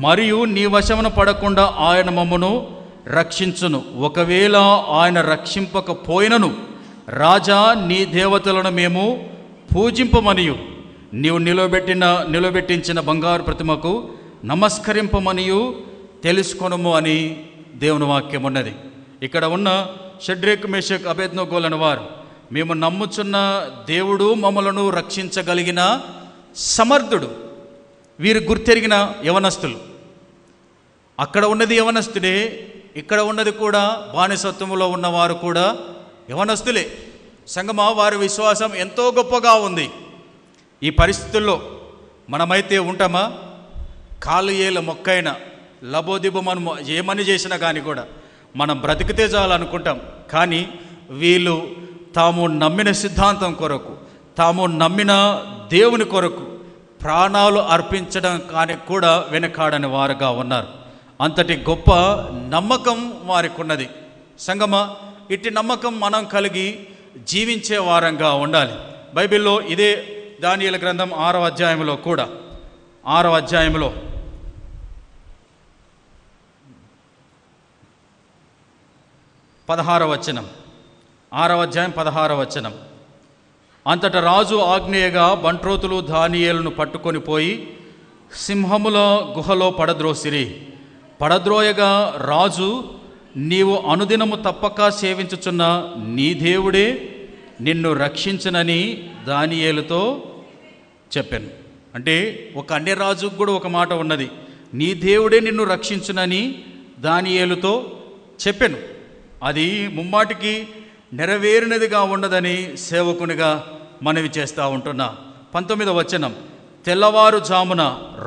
మరియు నీ వశమున పడకుండా ఆయన మమ్మను రక్షించును. ఒకవేళ ఆయన రక్షింపకపోయినను రాజా, నీ దేవతలను మేము పూజింపమనియు నీవు నిలబెట్టించిన బంగారు ప్రతిమకు నమస్కరింపమనియు తెలుసుకొనుము అని దేవుని వాక్యం ఉన్నది. ఇక్కడ ఉన్న షడ్రెక్, మెషక్, అబేద్నెగోలను వారు మేము నమ్ముచున్న దేవుడు మమ్మలను రక్షించగలిగిన సమర్థుడు. వీరు గుర్తెరిగిన యవనస్తులు. అక్కడ ఉన్నది యవనస్తుడే, ఇక్కడ ఉన్నది కూడా బానిసత్వంలో ఉన్నవారు కూడా యవనస్తులే. సంగమా, వారి విశ్వాసం ఎంతో గొప్పగా ఉంది. ఈ పరిస్థితుల్లో మనమైతే ఉంటామా? కాలు ఏళ్ళ మొక్కైన లబోదిబమను ఏమని చేసినా కానీ కూడా మనం బ్రతికితే చాలనుకుంటాం. కానీ వీళ్ళు తాము నమ్మిన సిద్ధాంతం కొరకు, తాము నమ్మిన దేవుని కొరకు ప్రాణాలు అర్పించడం కానీ కూడా వెనకాడని వారుగా ఉన్నారు. అంతటి గొప్ప నమ్మకం వారికి ఉన్నది. సంగమ, ఇట్టి నమ్మకం మనం కలిగి జీవించే వారంగా ఉండాలి. బైబిల్లో ఇదే దానియేలు గ్రంథం 6వ అధ్యాయంలో కూడా 6వ అధ్యాయంలో 16వ వచనం, 6వ అధ్యాయం 16వ వచనం. అంతటా రాజు ఆజ్ఞేయగా బంట్రోతులు దానియేలును పట్టుకొని పోయి సింహముల గుహలో పడద్రోసిరి. పడద్రోయగా రాజు, నీవు అనుదినము తప్పక సేవించుచున్న నీ దేవుడే నిన్ను రక్షించునని దానియేలుతో చెప్పాను. అంటే ఒక అన్య రాజుకు కూడా ఒక మాట ఉన్నది, నీ దేవుడే నిన్ను రక్షించునని దానియేలుతో చెప్పాను. అది ముమ్మాటికి నెరవేరినదిగా ఉండదని సేవకునిగా మనవి చేస్తూ ఉంటున్నా. 19వ వచనం, తెల్లవారుజామున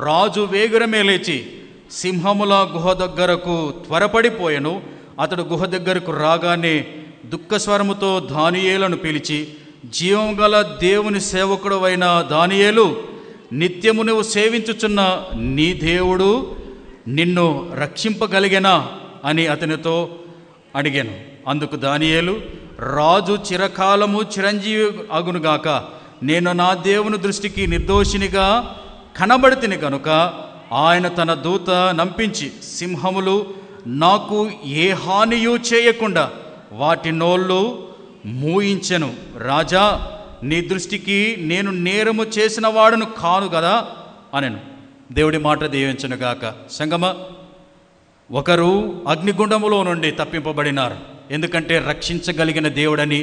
రాజు వేగురమే లేచి సింహముల గుహ దగ్గరకు త్వరపడిపోయెను. అతడు గుహ దగ్గరకు రాగానే దుఃఖస్వరముతో దానియేలును పిలిచి, జీవం గల దేవుని సేవకుడు అయిన దానియేలు, నిత్యము నువ్వు సేవించుచున్న నీ దేవుడు నిన్ను రక్షింపగలిగెనా అని అతనితో అడిగాను. అందుకు దానియేలు, రాజు చిరకాలము చిరంజీవి అగునుగాక, నేను నా దేవుని దృష్టికి నిర్దోషినిగా కనబడితిని కనుక ఆయన తన దూత నంపించి సింహములు నాకు ఏ హానియూ చేయకుండా వాటి నోళ్ళు మూయించెను. రాజా, నీ దృష్టికి నేను నేరము చేసిన వాడును కాను కదా అనెను. దేవుడి మాట దీవించునుగాక. సంగమ, ఒకరు అగ్నిగుండములో నుండి తప్పింపబడినారు. ఎందుకంటే రక్షించగలిగిన దేవుడని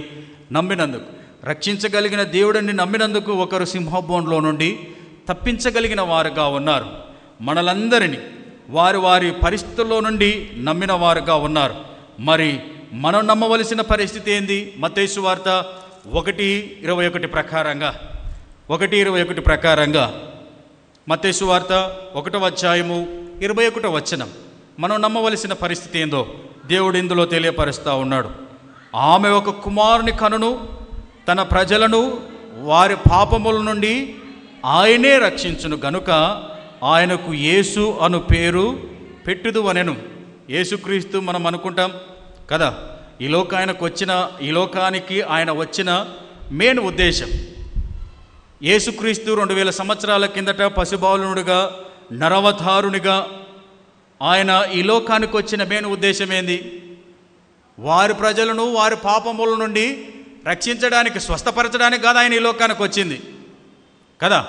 నమ్మినందుకు, రక్షించగలిగిన దేవుడని నమ్మినందుకు ఒకరు సింహబోన్లో నుండి తప్పించగలిగిన వారుగా ఉన్నారు. మనలందరినీ వారి వారి పరిస్థితుల్లో నుండి నమ్మిన వారుగా ఉన్నారు. మరి మనం నమ్మవలసిన పరిస్థితి ఏంది? మత్తయి సువార్త 1:21 ప్రకారంగా 1:21 ప్రకారంగా మత్తయి సువార్త 1వ అధ్యాయము 21వ వచనం మనం నమ్మవలసిన పరిస్థితి ఏందో దేవుడు ఇందులో తెలియపరుస్తూ ఉన్నాడు. ఆమె ఒక కుమారుని కనును, తన ప్రజలను వారి పాపముల నుండి ఆయనే రక్షించును గనుక ఆయనకు యేసు అను పేరు పెట్టుదు అనెను. యేసుక్రీస్తు మనం అనుకుంటాం కదా, ఈ లోకానికి ఆయన వచ్చిన మెయిన్ ఉద్దేశం. యేసుక్రీస్తు 2000 సంవత్సరాల కిందట పశుబాలునుడిగా, నరవతారునిగా ఆయన ఈ లోకానికి వచ్చిన మెయిన్ ఉద్దేశం ఏంది? వారి ప్రజలను వారి పాపముల నుండి రక్షించడానికి, స్వస్థపరచడానికి కాదు ఆయన ఈ లోకానికి వచ్చింది కదా,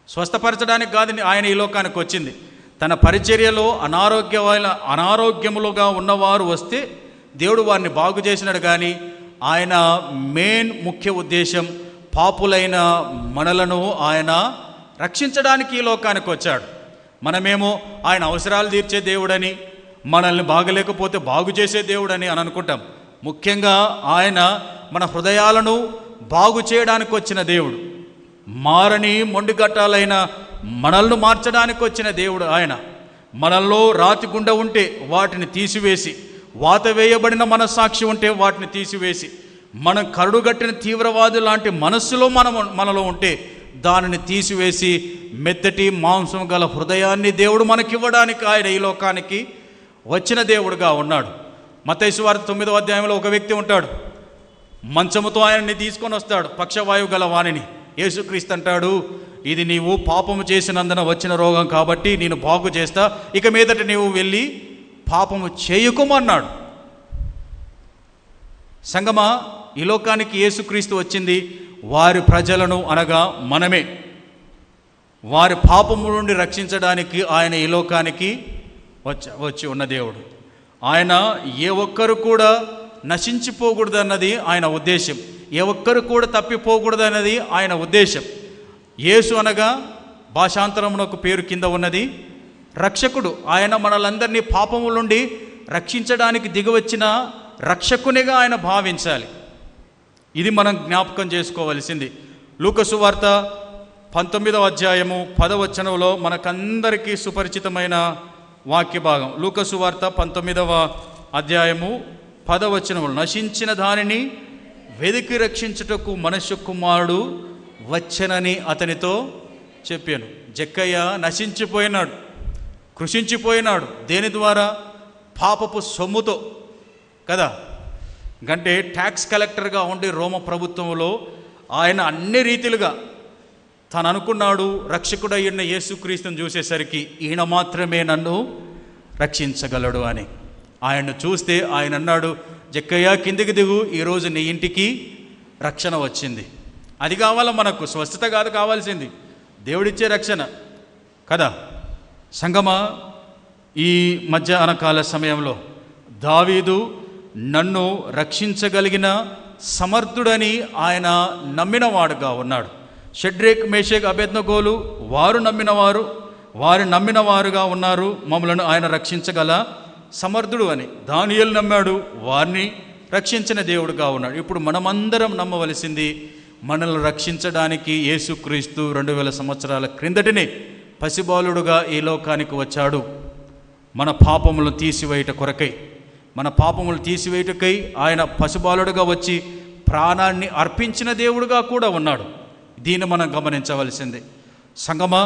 స్వస్థపరచడానికి కాదు ఆయన ఈ లోకానికి వచ్చింది. తన పరిచర్యలో అనారోగ్యములుగా ఉన్నవారు వస్తే దేవుడు వారిని బాగు చేసినాడు. కానీ ఆయన ముఖ్య ఉద్దేశం పాపులైన మనలను ఆయన రక్షించడానికి ఈ లోకానికి వచ్చాడు. మనమేమో ఆయన అవసరాలు తీర్చే దేవుడని, మనల్ని బాగలేకపోతే బాగు చేసే దేవుడని అని అనుకుంటాం. ముఖ్యంగా ఆయన మన హృదయాలను బాగు చేయడానికి వచ్చిన దేవుడు. మారని మొండిగట్టాలైన మనల్ని మార్చడానికి వచ్చిన దేవుడు ఆయన. మనల్లో రాతి గుండె ఉంటే వాటిని తీసివేసి, వాత వేయబడిన మనస్సాక్షి ఉంటే వాటిని తీసివేసి, మనం కరుడుగట్టిన తీవ్రవాది లాంటి మనస్సులో మనలో ఉంటే దానిని తీసివేసి మెత్తటి మాంసం గల హృదయాన్ని దేవుడు మనకివ్వడానికి ఆయన ఈ లోకానికి వచ్చిన దేవుడుగా ఉన్నాడు. మత్తయి సువార్త 9వ అధ్యాయంలో ఒక వ్యక్తి ఉంటాడు. మంచముతో ఆయన్ని తీసుకొని వస్తాడు, పక్షవాయువు గల వాణిని. యేసుక్రీస్తు అంటాడు, ఇది నీవు పాపము చేసినందున వచ్చిన రోగం కాబట్టి నేను బాగు చేస్తా, ఇక మీదట నీవు వెళ్ళి పాపము చేయకుమన్నాడు. సంగమా, ఈ లోకానికి యేసుక్రీస్తు వచ్చింది వారి ప్రజలను అనగా మనమే, వారి పాపము నుండి రక్షించడానికి ఆయన ఈ లోకానికి వచ్చి ఉన్న దేవుడు. ఆయన ఏ ఒక్కరు కూడా నశించిపోకూడదన్నది ఆయన ఉద్దేశం, ఏ ఒక్కరు కూడా తప్పిపోకూడదన్నది ఆయన ఉద్దేశం. యేసు అనగా భాషాంతరమునకు పేరు కింద ఉన్నది రక్షకుడు. ఆయన మనలందరినీ పాపముల నుండి రక్షించడానికి దిగివచ్చిన రక్షకునిగా ఆయన భావించాలి. ఇది మనం జ్ఞాపకం చేసుకోవలసింది. లూకా సువార్త 19వ అధ్యాయము 10వ వచనంలో మనకందరికీ సుపరిచితమైన వాక్య భాగం. లూకా సువార్త 19వ అధ్యాయము 10వ వచనంలో, నశించిన దానిని వెదికి రక్షించుటకు మనుష్య కుమారుడు వచ్చెనని అతనితో చెప్పాను. జక్కయ్య నశించిపోయినాడు, కృషించిపోయినాడు. దేని ద్వారా? పాపపు సొమ్ముతో కదా. అంటే ట్యాక్స్ కలెక్టర్గా ఉండి రోమ ప్రభుత్వంలో ఆయన అన్ని రీతిలుగా తను అనుకున్నాడు, రక్షకుడయ్యున్న యేసుక్రీస్తుని చూసేసరికి ఈయన మాత్రమే నన్ను రక్షించగలడు అని. ఆయన్ను చూస్తే ఆయన అన్నాడు, జక్కయ్య కిందికి దిగు, ఈరోజు నీ ఇంటికి రక్షణ వచ్చింది. అది కావాలా మనకు? స్వస్థత కాదు కావాల్సింది, దేవుడిచ్చే రక్షణ కదా. సంగమా, ఈ మధ్యాహ్నకాల సమయంలో దావీదు నన్ను రక్షించగలిగిన సమర్థుడని ఆయన నమ్మినవాడుగా ఉన్నాడు. షడ్రేక్, మేషేక్, అబేద్నెగోలు వారు నమ్మినవారుగా ఉన్నారు, మమ్మలను ఆయన రక్షించగల సమర్థుడు అని. దానియేలు నమ్మాడు, వారిని రక్షించిన దేవుడుగా ఉన్నాడు. ఇప్పుడు మనమందరం నమ్మవలసింది, మనల్ని రక్షించడానికి యేసుక్రీస్తు 2000 సంవత్సరాల క్రిందటినే పసిబాలుడుగా ఈ లోకానికి వచ్చాడు. మన పాపములను తీసివేయుట కొరకై, మన పాపములు తీసివేయుటకై ఆయన పసిబాలుడుగా వచ్చి ప్రాణాన్ని అర్పించిన దేవుడుగా కూడా ఉన్నాడు. దీన్ని మనం గమనించవలసింది. సంగమా,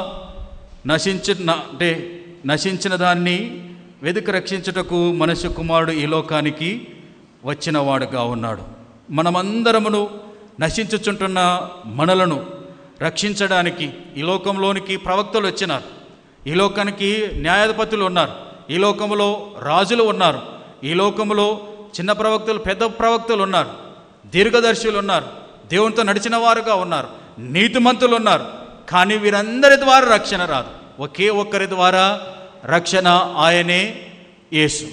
నశించిన దాన్ని వెతికి రక్షించుటకు మనుష్య కుమారుడు ఈ లోకానికి వచ్చిన వాడుగా ఉన్నాడు. మనమందరమును నశించుచుంటున్న మనలను రక్షించడానికి ఈ లోకంలోనికి ప్రవక్తలు వచ్చినారు, ఈ లోకానికి న్యాయాధిపతులు ఉన్నారు, ఈ లోకంలో రాజులు ఉన్నారు, ఈ లోకంలో చిన్న ప్రవక్తలు, పెద్ద ప్రవక్తలు ఉన్నారు, దీర్ఘదర్శులు ఉన్నారు, దేవునితో నడిచిన వారుగా ఉన్నారు, నీతిమంతులు ఉన్నారు. కానీ వీరందరి ద్వారా రక్షణ రాదు. ఒకే ఒక్కరి ద్వారా రక్షణ, ఆయనే యేసు.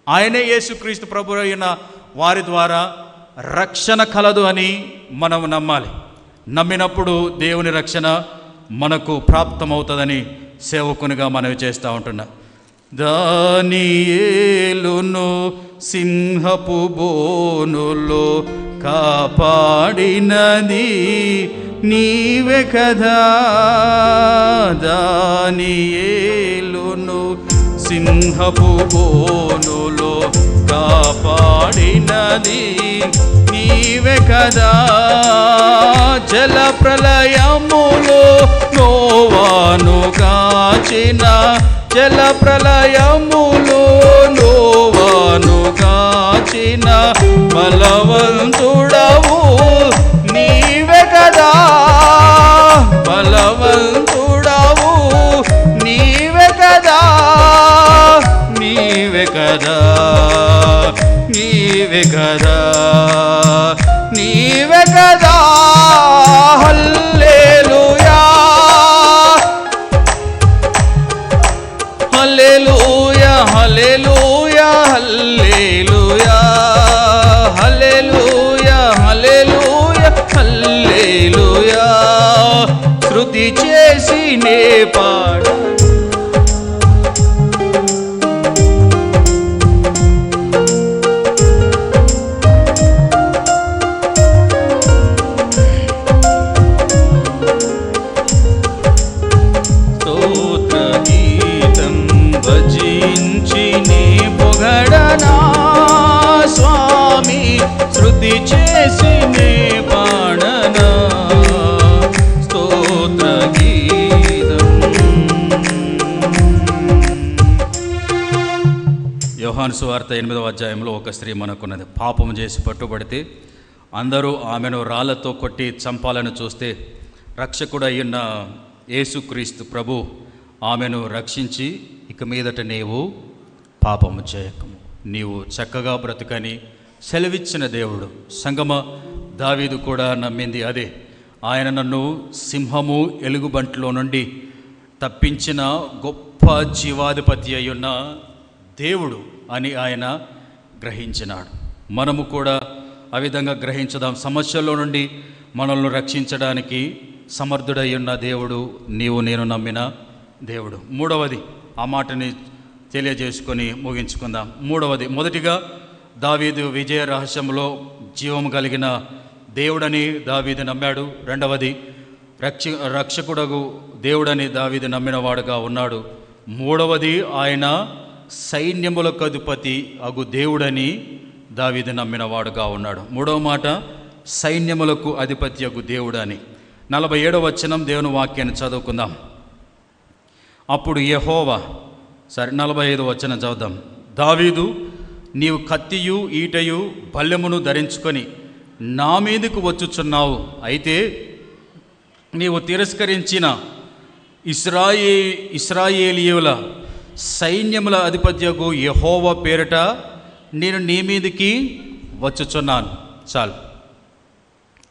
ఆయనే యేసుక్రీస్తు ప్రభు అయిన వారి ద్వారా రక్షణ కలదు అని మనం నమ్మాలి. నమ్మినప్పుడు దేవుని రక్షణ మనకు ప్రాప్తమవుతుందని సేవకునిగా మనవి చేస్తూ ఉంటున్నా. దానియేలును సింహపు బోనులో కాపాడినది నీవే కదా. దానియేలును సింహపు బోనులో కాపాడినది నీవే కదా. జల ప్రళయములో నోవాను కాచిన, జల ప్రళయములో నోవాను కాచిన బలవంతుడవు నీవే కదా. బలవంతుడవు నీవే కదా, నీవే కదా, నీవే కదా, నీవే కదా. హల్లెలూయా. చేసి నే పాడ. స్తోత్ర గీతం భజించి నీ పొగడనా స్వామి, శృతి చేసి నే పాడనా స్తోత్ర గీతం. యోహాను సువార్త 8వ అధ్యాయంలో ఒక స్త్రీ మనకున్నది. పాపం చేసి పట్టుబడితే అందరూ ఆమెను రాళ్లతో కొట్టి చంపాలని చూస్తే రక్షకుడయ్యున్న యేసుక్రీస్తు ప్రభు ఆమెను రక్షించి, ఇక మీదట నీవు పాపము చేయకము, నీవు చక్కగా బ్రతుకని సెలవిచ్చిన దేవుడు. సంగమ, దావీదు కూడా నమ్మింది అదే. ఆయన నన్ను సింహము ఎలుగుబంట్లో నుండి తప్పించిన గొప్ప జీవాధిపతి అయ్యున్న దేవుడు అని ఆయన గ్రహించినాడు. మనము కూడా ఆ విధంగా గ్రహించదాం. సమస్యల్లో నుండి మనల్ని రక్షించడానికి సమర్థుడయ్యున్న దేవుడు నీవు నేను నమ్మిన దేవుడు. మూడవది, ఆ మాటని తెలియజేసుకొని ముగించుకుందాం. మొదటిగా దావీదు విజయ రహస్యంలో జీవం కలిగిన దేవుడని దావీదు నమ్మాడు. రెండవది, రక్షకుడగు దేవుడని దావీదు నమ్మినవాడుగా ఉన్నాడు. మూడవది, ఆయన సైన్యములకు అధిపతి అగు దేవుడని దావీదు నమ్మినవాడుగా ఉన్నాడు. మూడవ మాట, సైన్యములకు అధిపతి అగు దేవుడని. 47వ వచనం దేవుని వాక్యాన్ని చదువుకుందాం. అప్పుడు యెహోవా, 45వ వచనం చదువుదాం. దావీదు, నీవు కత్తియు ఈటయు బల్లెమును ధరించుకొని నా మీదకు వచ్చుచున్నావు. అయితే నీవు తిరస్కరించిన ఇశ్రాయేలీయుల సైన్యముల అధిపత్యకు యెహోవా పేరిట నేను నీ మీదికి వచ్చుచున్నాను. చాలు.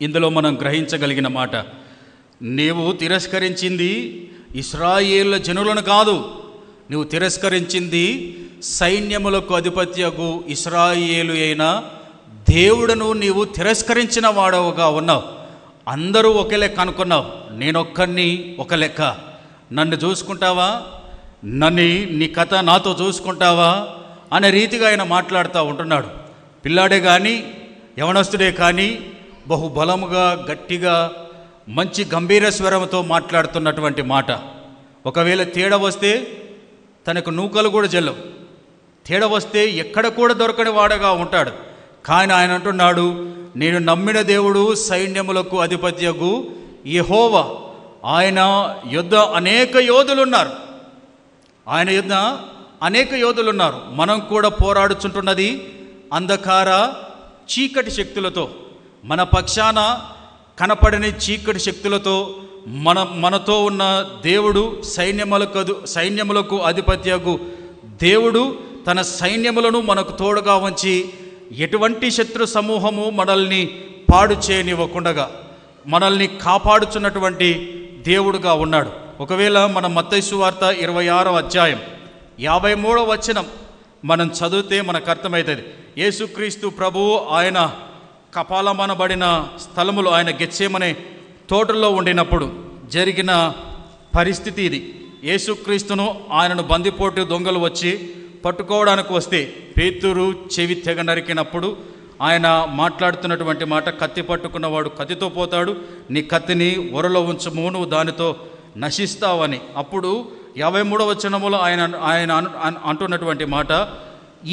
ఇందులో మనం గ్రహించగలిగిన మాట, నీవు తిరస్కరించింది ఇశ్రాయేలు జనులను కాదు, నీవు తిరస్కరించింది సైన్యములకు అధిపత్యకు ఇశ్రాయేలు అయిన దేవుడును నీవు తిరస్కరించిన వాడవుగా ఉన్నావు. అందరూ ఒకే లెక్క అనుకున్నావు, నేనొక్కడిని ఒక లెక్క. నన్ను చూసుకుంటావా, నీ కథ నాతో చూసుకుంటావా అనే రీతిగా ఆయన మాట్లాడుతూ ఉంటున్నాడు. పిల్లాడే కానీ యవనస్తుడే కానీ బహుబలముగా గట్టిగా మంచి గంభీర స్వరంతో మాట్లాడుతున్నటువంటి మాట. ఒకవేళ తేడా వస్తే తనకు నూకలు కూడా జల్లవు, తేడా వస్తే ఎక్కడ కూడా దొరకని వాడగా ఉంటాడు. కానీ ఆయన అంటున్నాడు, నేను నమ్మిన దేవుడు సైన్యములకు అధిపత్యకు యెహోవా, ఆయన యుద్ధ అనేక యోధులున్నారు, ఆయన యుద్ధ అనేక యోధులున్నారు. మనం కూడా పోరాడుచుంటున్నది అంధకార చీకటి శక్తులతో, మన పక్షాన కనపడని చీకటి శక్తులతో. మనతో ఉన్న దేవుడు సైన్యములకు అధిపత్యకు దేవుడు తన సైన్యములను మనకు తోడుగా ఉంచి ఎటువంటి శత్రు సమూహము మనల్ని పాడు చేయనివ్వకుండగా మనల్ని కాపాడుచున్నటువంటి దేవుడుగా ఉన్నాడు. ఒకవేళ మన మత్తయి సువార్త 26వ అధ్యాయం 53వ వచనం మనం చదివితే మనకు అర్థమవుతుంది. యేసుక్రీస్తు ప్రభువు ఆయన కపాలమనబడిన స్థలములో, ఆయన గెత్సేమనే తోటలో ఉండినప్పుడు జరిగిన పరిస్థితి ఇది. యేసుక్రీస్తును ఆయనను బందిపోటు దొంగలు వచ్చి పట్టుకోవడానికి వస్తే పేతురు చెవి తెగ నరికినప్పుడు ఆయన మాట్లాడుతున్నటువంటి మాట, కత్తి పట్టుకున్నవాడు కత్తితో పోతాడు, నీ కత్తిని ఒరలో ఉంచుము, నువ్వు దానితో నశిస్తావని. అప్పుడు 53వ వచనములో ఆయన అంటున్నటువంటి మాట,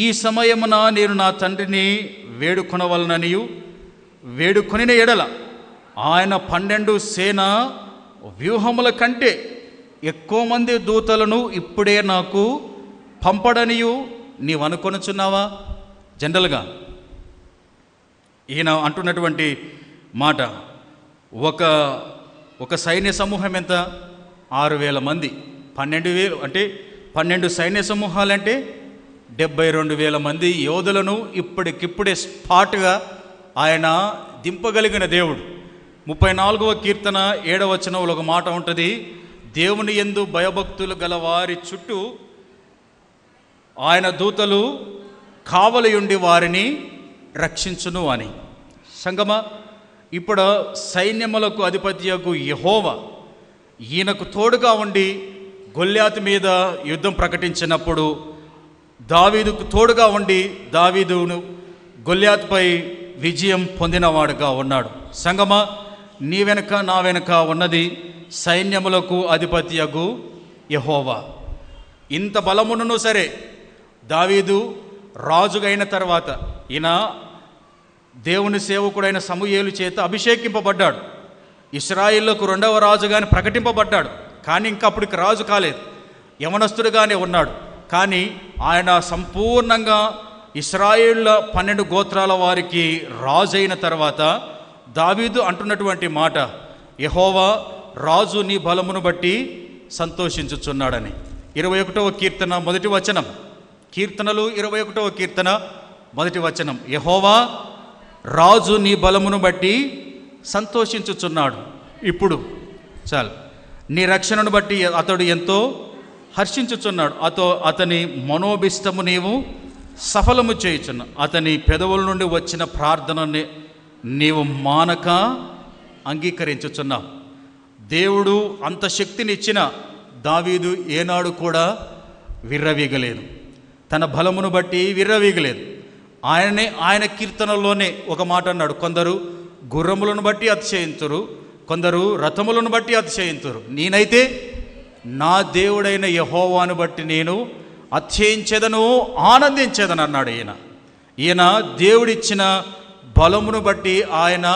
ఈ సమయమున నేను నా తండ్రిని వేడుకొనవలననియు వేడుకొనిన ఎడల ఆయన 12 సేన వ్యూహముల కంటే ఎక్కువ మంది దూతలను ఇప్పుడే నాకు పంపడనియు నీవు అనుకొనుచున్నావా? జనరల్గా ఈయన అంటున్నటువంటి మాట, ఒక సైన్య సమూహం ఎంత? 6,000 మంది. 12,000 అంటే 12 సైన్య సమూహాలంటే 72,000 మంది యోధులను ఇప్పటికిప్పుడే స్పాట్గా ఆయన దింపగలిగిన దేవుడు. 34వ కీర్తన 7వ వచనంలో ఒక మాట ఉంటుంది, దేవుని యందు భయభక్తులు గల వారి చుట్టూ ఆయన దూతలు కావలియుండి వారిని రక్షించును అని. సంగమ, ఇప్పుడు సైన్యములకు అధిపత్యకు యెహోవా ఈయనకు తోడుగా ఉండి గొల్యాతు మీద యుద్ధం ప్రకటించినప్పుడు దావీదుకు తోడుగా ఉండి దావీదును గొల్యాతుపై విజయం పొందినవాడుగా ఉన్నాడు. సంగమా, నీ వెనక నా వెనక ఉన్నది సైన్యములకు అధిపతియగు యెహోవా. ఇంత బలమును సరే దావీదు రాజుగైన తర్వాత ఈయన దేవుని సేవకుడైన సమూయేలు చేత అభిషేకింపబడ్డాడు. ఇశ్రాయేలుకు 2వ రాజుగాని ప్రకటింపబడ్డాడు. కానీ ఇంకా అప్పటికి రాజు కాలేదు, యవనస్తుడుగానే ఉన్నాడు. కానీ ఆయన సంపూర్ణంగా ఇశ్రాయేళ్ల 12 గోత్రాల వారికి రాజు అయిన తర్వాత దావీదు అంటున్నటువంటి మాట, యెహోవా రాజు నీ బలమును బట్టి సంతోషించుచున్నాడని. 21వ కీర్తన మొదటి వచనం, కీర్తనలు 21వ కీర్తన మొదటి వచనం, యెహోవా రాజు నీ బలమును బట్టి సంతోషించుచున్నాడు. ఇప్పుడు చాలు, నీ రక్షణను బట్టి అతడు ఎంతో హర్షించుచున్నాడు. అతని మనోభిష్టము నీవు సఫలము చేయుచున్న, అతని పెదవుల నుండి వచ్చిన ప్రార్థనని నీవు మానక అంగీకరించుచున్నావు. దేవుడు అంత శక్తినిచ్చిన దావీదు ఏనాడు కూడా విర్రవీగలేదు, తన బలమును బట్టి విర్రవీగలేదు. ఆయన కీర్తనలోనే ఒక మాట అన్నాడు, కొందరు గుర్రములను బట్టి అతిశయింతురు, కొందరు రథములను బట్టి అతిశయింతురు, నేనైతే నా దేవుడైన యెహోవాను బట్టి నేను అతిశయించేదను, ఆనందించేదను అన్నాడు. ఈయన దేవుడిచ్చిన బలమును బట్టి ఆయన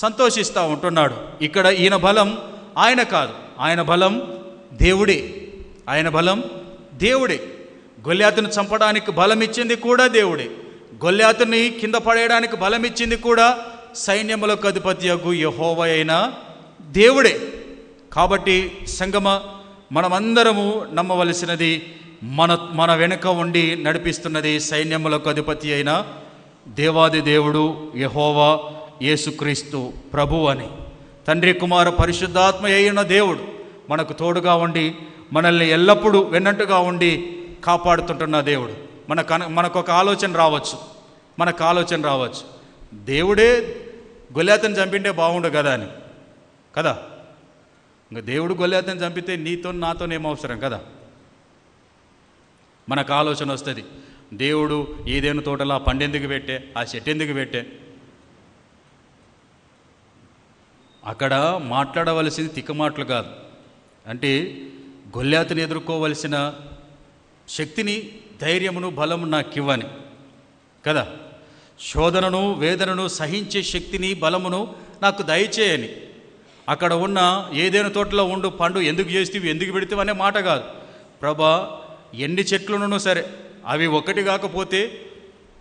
సంతోషిస్తూ ఉంటున్నాడు. ఇక్కడ ఈయన బలం ఆయన కాదు, ఆయన బలం దేవుడే. ఆయన బలం దేవుడే. గొల్యాతును చంపడానికి బలం ఇచ్చింది కూడా దేవుడే. గొల్యాతుని కింద పడేయడానికి బలం ఇచ్చింది కూడా సైన్యములకు అధిపతియగు యెహోవా అయిన దేవుడే. కాబట్టి సంగమ, మనమందరము నమ్మవలసినది, మన వెనుక ఉండి నడిపిస్తున్నది సైన్యములకు అధిపతి అయిన దేవాది దేవుడు యెహోవా యేసుక్రీస్తు ప్రభు అని. తండ్రి కుమార పరిశుద్ధాత్మ అయిన దేవుడు మనకు తోడుగా ఉండి మనల్ని ఎల్లప్పుడూ వెన్నట్టుగా ఉండి కాపాడుతుంటున్న దేవుడు. మనకు ఒక ఆలోచన రావచ్చు, దేవుడే గొల్యాతుని చంపింటే బాగుండు కదా అని. కదా, ఇంకా దేవుడు గొల్యాతుని చంపితే నీతో నాతోనేం అవసరం కదా. మనకు ఆలోచన వస్తుంది, దేవుడు ఏదైనా తోటలో ఆ పండు ఎందుకు పెట్టే, ఆ చెట్టు ఎందుకు పెట్టే. అక్కడ మాట్లాడవలసింది తిక్కమాటలు కాదు, అంటే గొల్యాతుని ఎదుర్కోవలసిన శక్తిని, ధైర్యమును, బలము నాకు ఇవ్వని కదా. శోధనను, వేదనను సహించే శక్తిని, బలమును నాకు దయచేయని. అక్కడ ఉన్న ఏదైనా తోటలో ఉండు పండు ఎందుకు చేస్తేవి, ఎందుకు పెడితేవి అనే మాట కాదు. ప్రభా, ఎన్ని చెట్లును సరే అవి ఒకటి కాకపోతే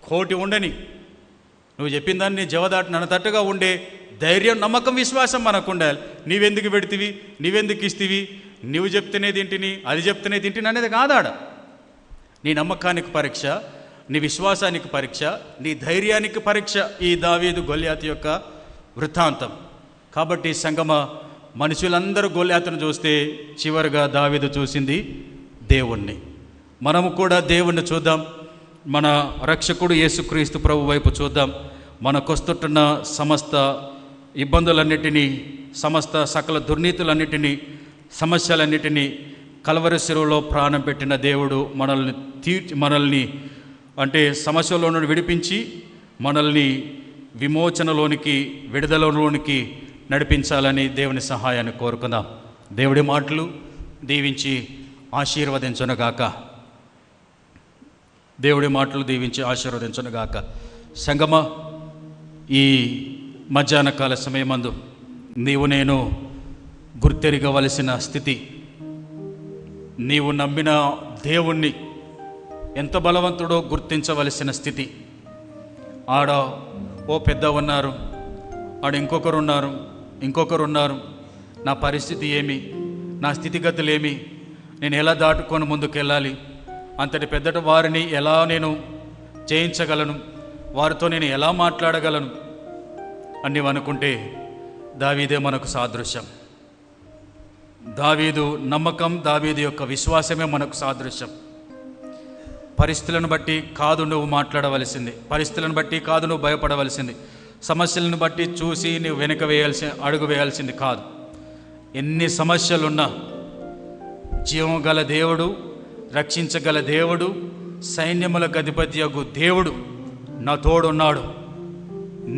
1,000 ఉండని, నువ్వు చెప్పిన దాన్ని జవదాటి నన్నతట్టుగా ఉండే ధైర్యం, నమ్మకం, విశ్వాసం మనకు ఉండాలి. నీవెందుకు పెడితివి, నీవెందుకు ఇస్తీవి, నువ్వు చెప్తేనే తింటిని, అది చెప్తేనే తింటిని అనేది కాదాడ. నీ నమ్మకానికి పరీక్ష, నీ విశ్వాసానికి పరీక్ష, నీ ధైర్యానికి పరీక్ష ఈ దావీదు గొల్యాతు యొక్క వృత్తాంతం. కాబట్టి సంగమ, మనుషులందరూ గొల్యాతును చూస్తే చివరిగా దావీదు చూసింది దేవుణ్ణి. మనము కూడా దేవుణ్ణి చూద్దాం, మన రక్షకుడు యేసుక్రీస్తు ప్రభు వైపు చూద్దాం. మనకొస్తున్న సమస్త ఇబ్బందులన్నిటినీ, సమస్త సకల దుర్నీతులన్నిటినీ, సమస్యలన్నిటినీ కల్వరి శిలువలో ప్రాణం పెట్టిన దేవుడు మనల్ని అంటే సమస్యలో నుండి విడిపించి మనల్ని విమోచనలోనికి, విడుదలలోనికి నడిపించాలని దేవుని సహాయాన్ని కోరుకుందాం. దేవుడి మాటలు దీవించి ఆశీర్వదించునుగాక. దేవుడి మాటలు దీవించి ఆశీర్వదించునుగాక. సంగమ, ఈ మధ్యాహ్న కాల సమయమందు నీవు నేను గుర్తెరగవలసిన స్థితి, నీవు నమ్మిన దేవుణ్ణి ఎంత బలవంతుడో గుర్తించవలసిన స్థితి. ఆడ ఓ పెద్ద ఉన్నారు, ఆడ ఇంకొకరు ఉన్నారు. నా పరిస్థితి ఏమి, నా స్థితిగతులు ఏమి, నేను ఎలా దాటుకొని ముందుకెళ్ళాలి, అంతటి పెద్దటి వారిని ఎలా నేను జయించగలను, వారితో నేను ఎలా మాట్లాడగలను అని అనుకుంటే దావీదే మనకు సాదృశ్యం. దావీదు నమ్మకం, దావీదు యొక్క విశ్వాసమే మనకు సాదృశ్యం. పరిస్థితులను బట్టి కాదు నువ్వు మాట్లాడవలసింది, పరిస్థితులను బట్టి కాదు నువ్వు భయపడవలసింది, సమస్యలను బట్టి చూసి నువ్వు అడుగు వేయాల్సింది కాదు. ఎన్ని సమస్యలున్నా జీవం గల దేవుడు, రక్షించగల దేవుడు, సైన్యములకు అధిపత్యగు దేవుడు నా తోడున్నాడు.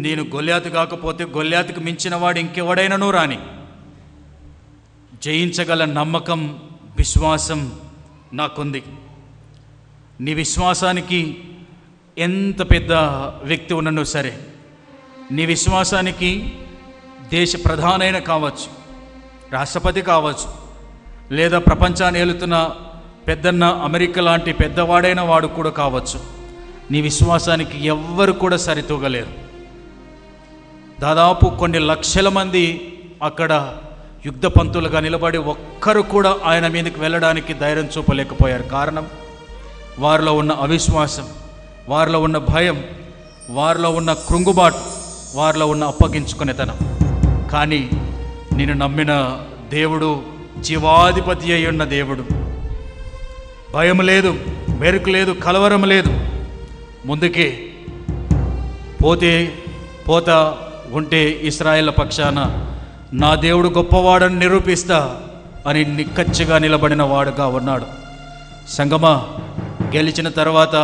నేను గొల్యాతు కాకపోతే గొల్యాతుకు మించిన వాడు ఇంకెవడైనను రాని, జయించగల నమ్మకం, విశ్వాసం నాకుంది. నీ విశ్వాసానికి ఎంత పెద్ద వ్యక్తి ఉన్నను సరే, నీ విశ్వాసానికి దేశ ప్రధానైన కావచ్చు, రాష్ట్రపతి కావచ్చు, లేదా ప్రపంచాన్ని ఏలుతున్న పెద్దన్న అమెరికా లాంటి పెద్దవాడైన వాడు కూడా కావచ్చు, నీ విశ్వాసానికి ఎవ్వరు కూడా సరితూగలేరు. దాదాపు కొన్ని లక్షల మంది అక్కడ యుద్ధ పంతులుగా నిలబడి ఒక్కరు కూడా ఆయన మీదకి వెళ్ళడానికి ధైర్యం చూపలేకపోయారు. కారణం, వారిలో ఉన్న అవిశ్వాసం, వారిలో ఉన్న భయం, వారిలో ఉన్న కృంగుబాటు, వారిలో ఉన్న అప్పగించుకునేతనం. కానీ నేను నమ్మిన దేవుడు జీవాధిపతి అయి ఉన్న దేవుడు. భయం లేదు, మెరుకు లేదు, కలవరం లేదు. ముందుకే పోతా ఉంటే ఇశ్రాయేళ్ల పక్షాన నా దేవుడు గొప్పవాడని నిరూపిస్తా అని నిక్కచ్చిగా నిలబడిన వాడుగా ఉన్నాడు. సంగమా, గెలిచిన తర్వాత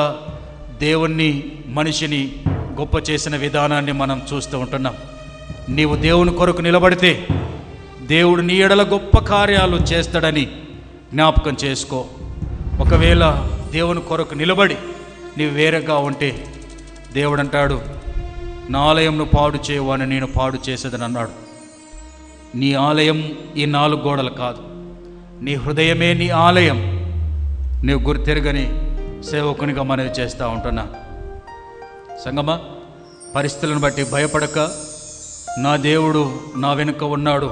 దేవుణ్ణి, మనిషిని గొప్ప చేసిన విధానాన్ని మనం చూస్తూ ఉంటున్నాం. నీవు దేవుని కొరకు నిలబడితే దేవుడు నీ ఎడల గొప్ప కార్యాలు చేస్తాడని జ్ఞాపకం చేసుకో. ఒకవేళ దేవుని కొరకు నిలబడి నీవు వేరేగా ఉంటే దేవుడు అంటాడు, నా ఆలయంను పాడు చేయవని నేను పాడు చేసేదని అన్నాడు. నీ ఆలయం ఈ 4 గోడలు కాదు, నీ హృదయమే నీ ఆలయం. నీవు గుర్తెరగని సేవకునిగా మనవి చేస్తూ ఉంటున్నా. సంగమా, పరిస్థితులను బట్టి భయపడక నా దేవుడు నా వెనుక ఉన్నాడు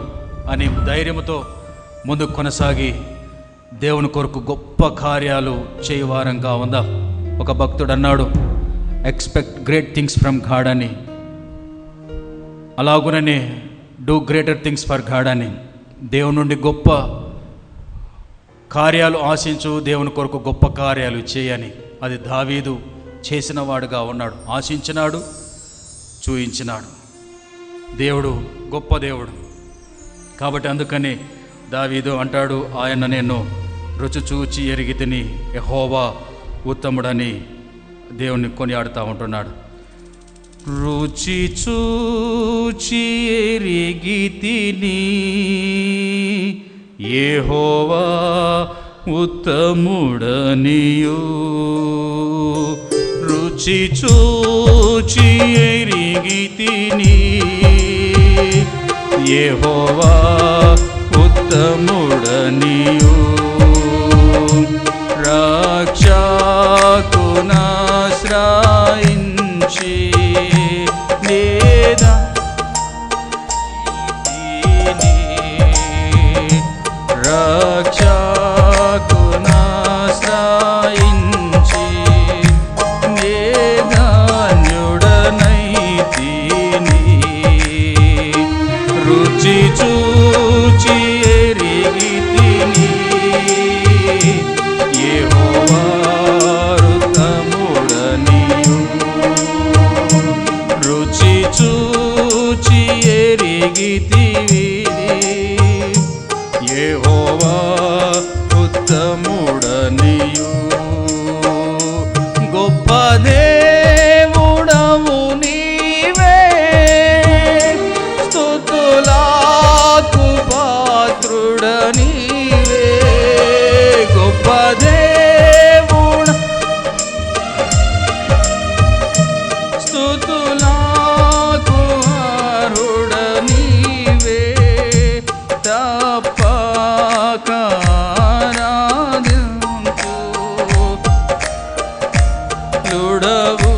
అని ధైర్యంతో ముందుకు కొనసాగి దేవుని కొరకు గొప్ప కార్యాలు చేయవారంగా ఉందా. ఒక భక్తుడు అన్నాడు, expect great things from god అని. అలాగుననే do greater things for god అని. దేవుని నుండి గొప్ప కార్యాలు ఆశించు, దేవుని కొరకు గొప్ప కార్యాలు చేయని. అది దావీదు చేసిన వాడుగా ఉన్నాడు. ఆశించినాడు, చూయించినాడు. దేవుడు గొప్ప దేవుడు కాబట్టి అందుకని దావీదు అంటాడు, ఆయన నేను రుచి చూచి ఎరిగితిని, యెహోవా ఉత్తముడని దేవుణ్ణి కొనియాడుతూ ఉంటున్నాడు. రుచి చూచి ఎరిగితిని, యెహోవా ఉత్తముడనియు. రుచి చూచి ఎరిగితిని, యెహోవా ఉత్తముడనియు. రక్షకునాశ్రయించి లేదా రక్షకునాశ్రయించి నేదాన్యుడనైతిని. రుచి చూచి ఎరిగితిని, యెహోవా ఉత్తముడనియు. రుచి చూచి ఎరిగితివి, యెహోవా ఉత్తముడనియు. గొప్ప దేవుడవు నీవే, స్తుతులకు పాత్రుడనివే. గొప్ప దేవుడ, స్తుతులకు అర్హుడనివే. తప్పక ఆరాధింతు, లుడవు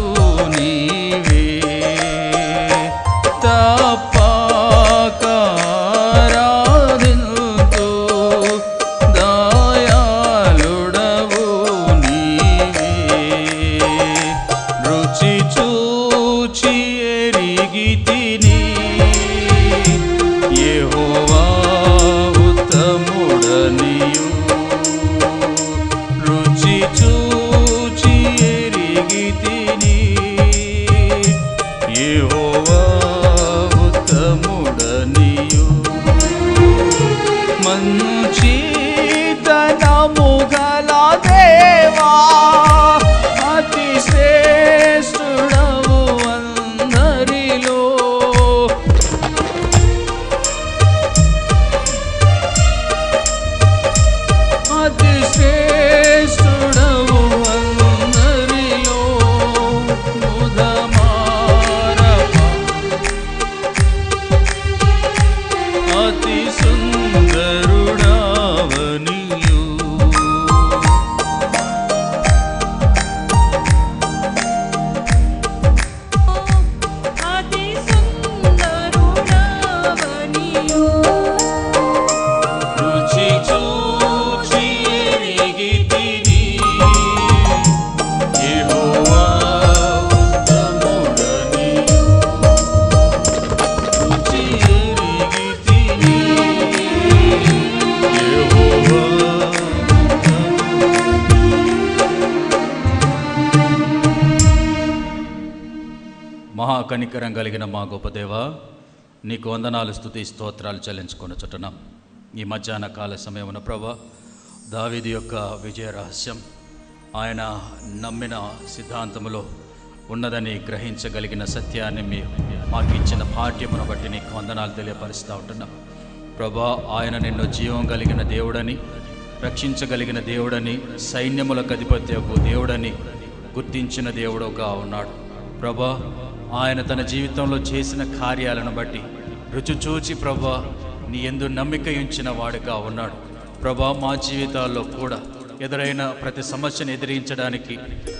నీవే. తప్పక ఆరాధింతు, దయాళుడవు నీవే. రుచి చూచి ఎరిగితిని, యెహోవా ఉత్తముడని. మంచితనము గల దేవా, అతి శ్రేష్ఠుడవు అందరిలో. అతి శ్రేష్ఠుడవు అందరిలో. అతి సుందరుడావనియు. అతి సుందరుడావనియు. రుచి చూచి ఎరిగితిని, యెహోవా ఉత్తముడనియు. రుచి ఎరిగితిని, యెహోవా మహాకనికరం కలిగిన మా గొప్ప దేవా, నీకు వందనాలు, స్తుతి, స్తోత్రాలు చెల్లించుకొనుచున్నాం. ఈ మధ్యాహ్న కాల సమయమున ప్రభా, దావీదు యొక్క విజయ రహస్యం ఆయన నమ్మిన సిద్ధాంతములో ఉన్నదని గ్రహించగలిగిన సత్యాన్ని మాకు ఇచ్చిన పాఠ్యమును బట్టి నీకు వందనాలు తెలియపరుస్తూ ఉంటున్నాం. ప్రభా, ఆయన నిన్ను జీవం కలిగిన దేవుడని, రక్షించగలిగిన దేవుడని, సైన్యములకు అధిపత్యకు దేవుడని గుర్తించిన దేవుడుగా ఉన్నాడు. ప్రభా, ఆయన తన జీవితంలో చేసిన కార్యాలను బట్టి రుచి చూచి ప్రభా నీ యందు నమ్మిక ఉంచిన వాడుగా ఉన్నాడు. ప్రభా, మా జీవితాల్లో కూడా ఎదురైన ప్రతి సమస్యను ఎదిరించడానికి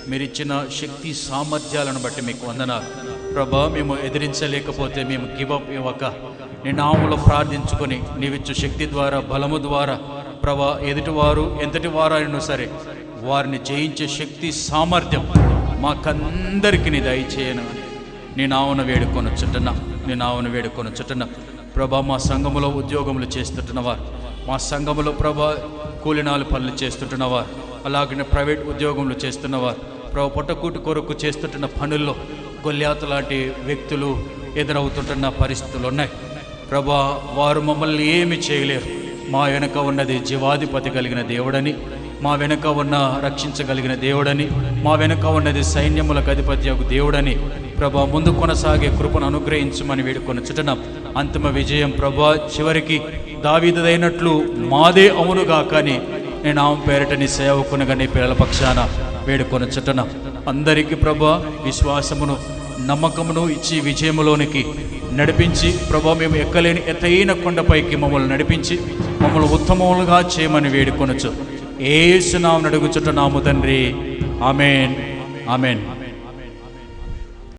మీరిచ్చిన శక్తి సామర్థ్యాలను బట్టి మీకు వందనాలు. ప్రభా, మేము ఎదిరించలేకపోతే మేము గివప్ ఇవ్వక నీ నామములో ప్రార్థించుకొని నీవిచ్చు శక్తి ద్వారా, బలము ద్వారా ప్రభా, ఎదుటివారు ఎంతటి వారైనా సరే వారిని జయించే శక్తి సామర్థ్యం మాకందరికీ నీ దయచేయను. నీ నామమున వేడుకొనుచుంటున్నా, నీ నామమున వేడుకొనుచుంటున్నా. ప్రభా, మా సంఘములో ఉద్యోగములు చేస్తుంటున్నవారు, మా సంఘములో ప్రభా కూలినాలు పనులు చేస్తుంటున్నవారు, అలాగే ప్రైవేట్ ఉద్యోగములు చేస్తున్నవారు, ప్రభా పొట్టకూటి కొరకు చేస్తుంటున్న పనుల్లో గొల్యాతు లాంటి వ్యక్తులు ఎదురవుతుంటున్న పరిస్థితులు ఉన్నాయి. ప్రభా, వారు మమ్మల్ని ఏమి చేయలేరు. మా వెనుక ఉన్నది జీవాధిపతి కలిగిన దేవుడని, మా వెనుక ఉన్న రక్షించగలిగిన దేవుడని, మా వెనుక ఉన్నది సైన్యములకు అధిపత్యకు దేవుడని ప్రభా ముందు కొనసాగే కృపను అనుగ్రహించమని వేడుకొనుచున్నాం. అంతిమ విజయం ప్రభా చివరికి దావీదుదైనట్లు మాదే అవునుగా కానీ నేను ఆమె పేరిట నీ సేవకునిగా నీ పిల్లల పక్షాన వేడుకొనుచున్నాం. అందరికీ ప్రభా విశ్వాసమును, నమ్మకమును ఇచ్చి విజయములోనికి నడిపించి ప్రభా మేము ఎక్కలేని ఎత్తైన కొండపైకి మమ్మల్ని నడిపించి మమ్మల్ని ఉత్తమములుగా చేయమని వేడుకొనొచ్చు. యేసు నామమున అడుగుచున్నాము తండ్రి. ఆమేన్, ఆమేన్.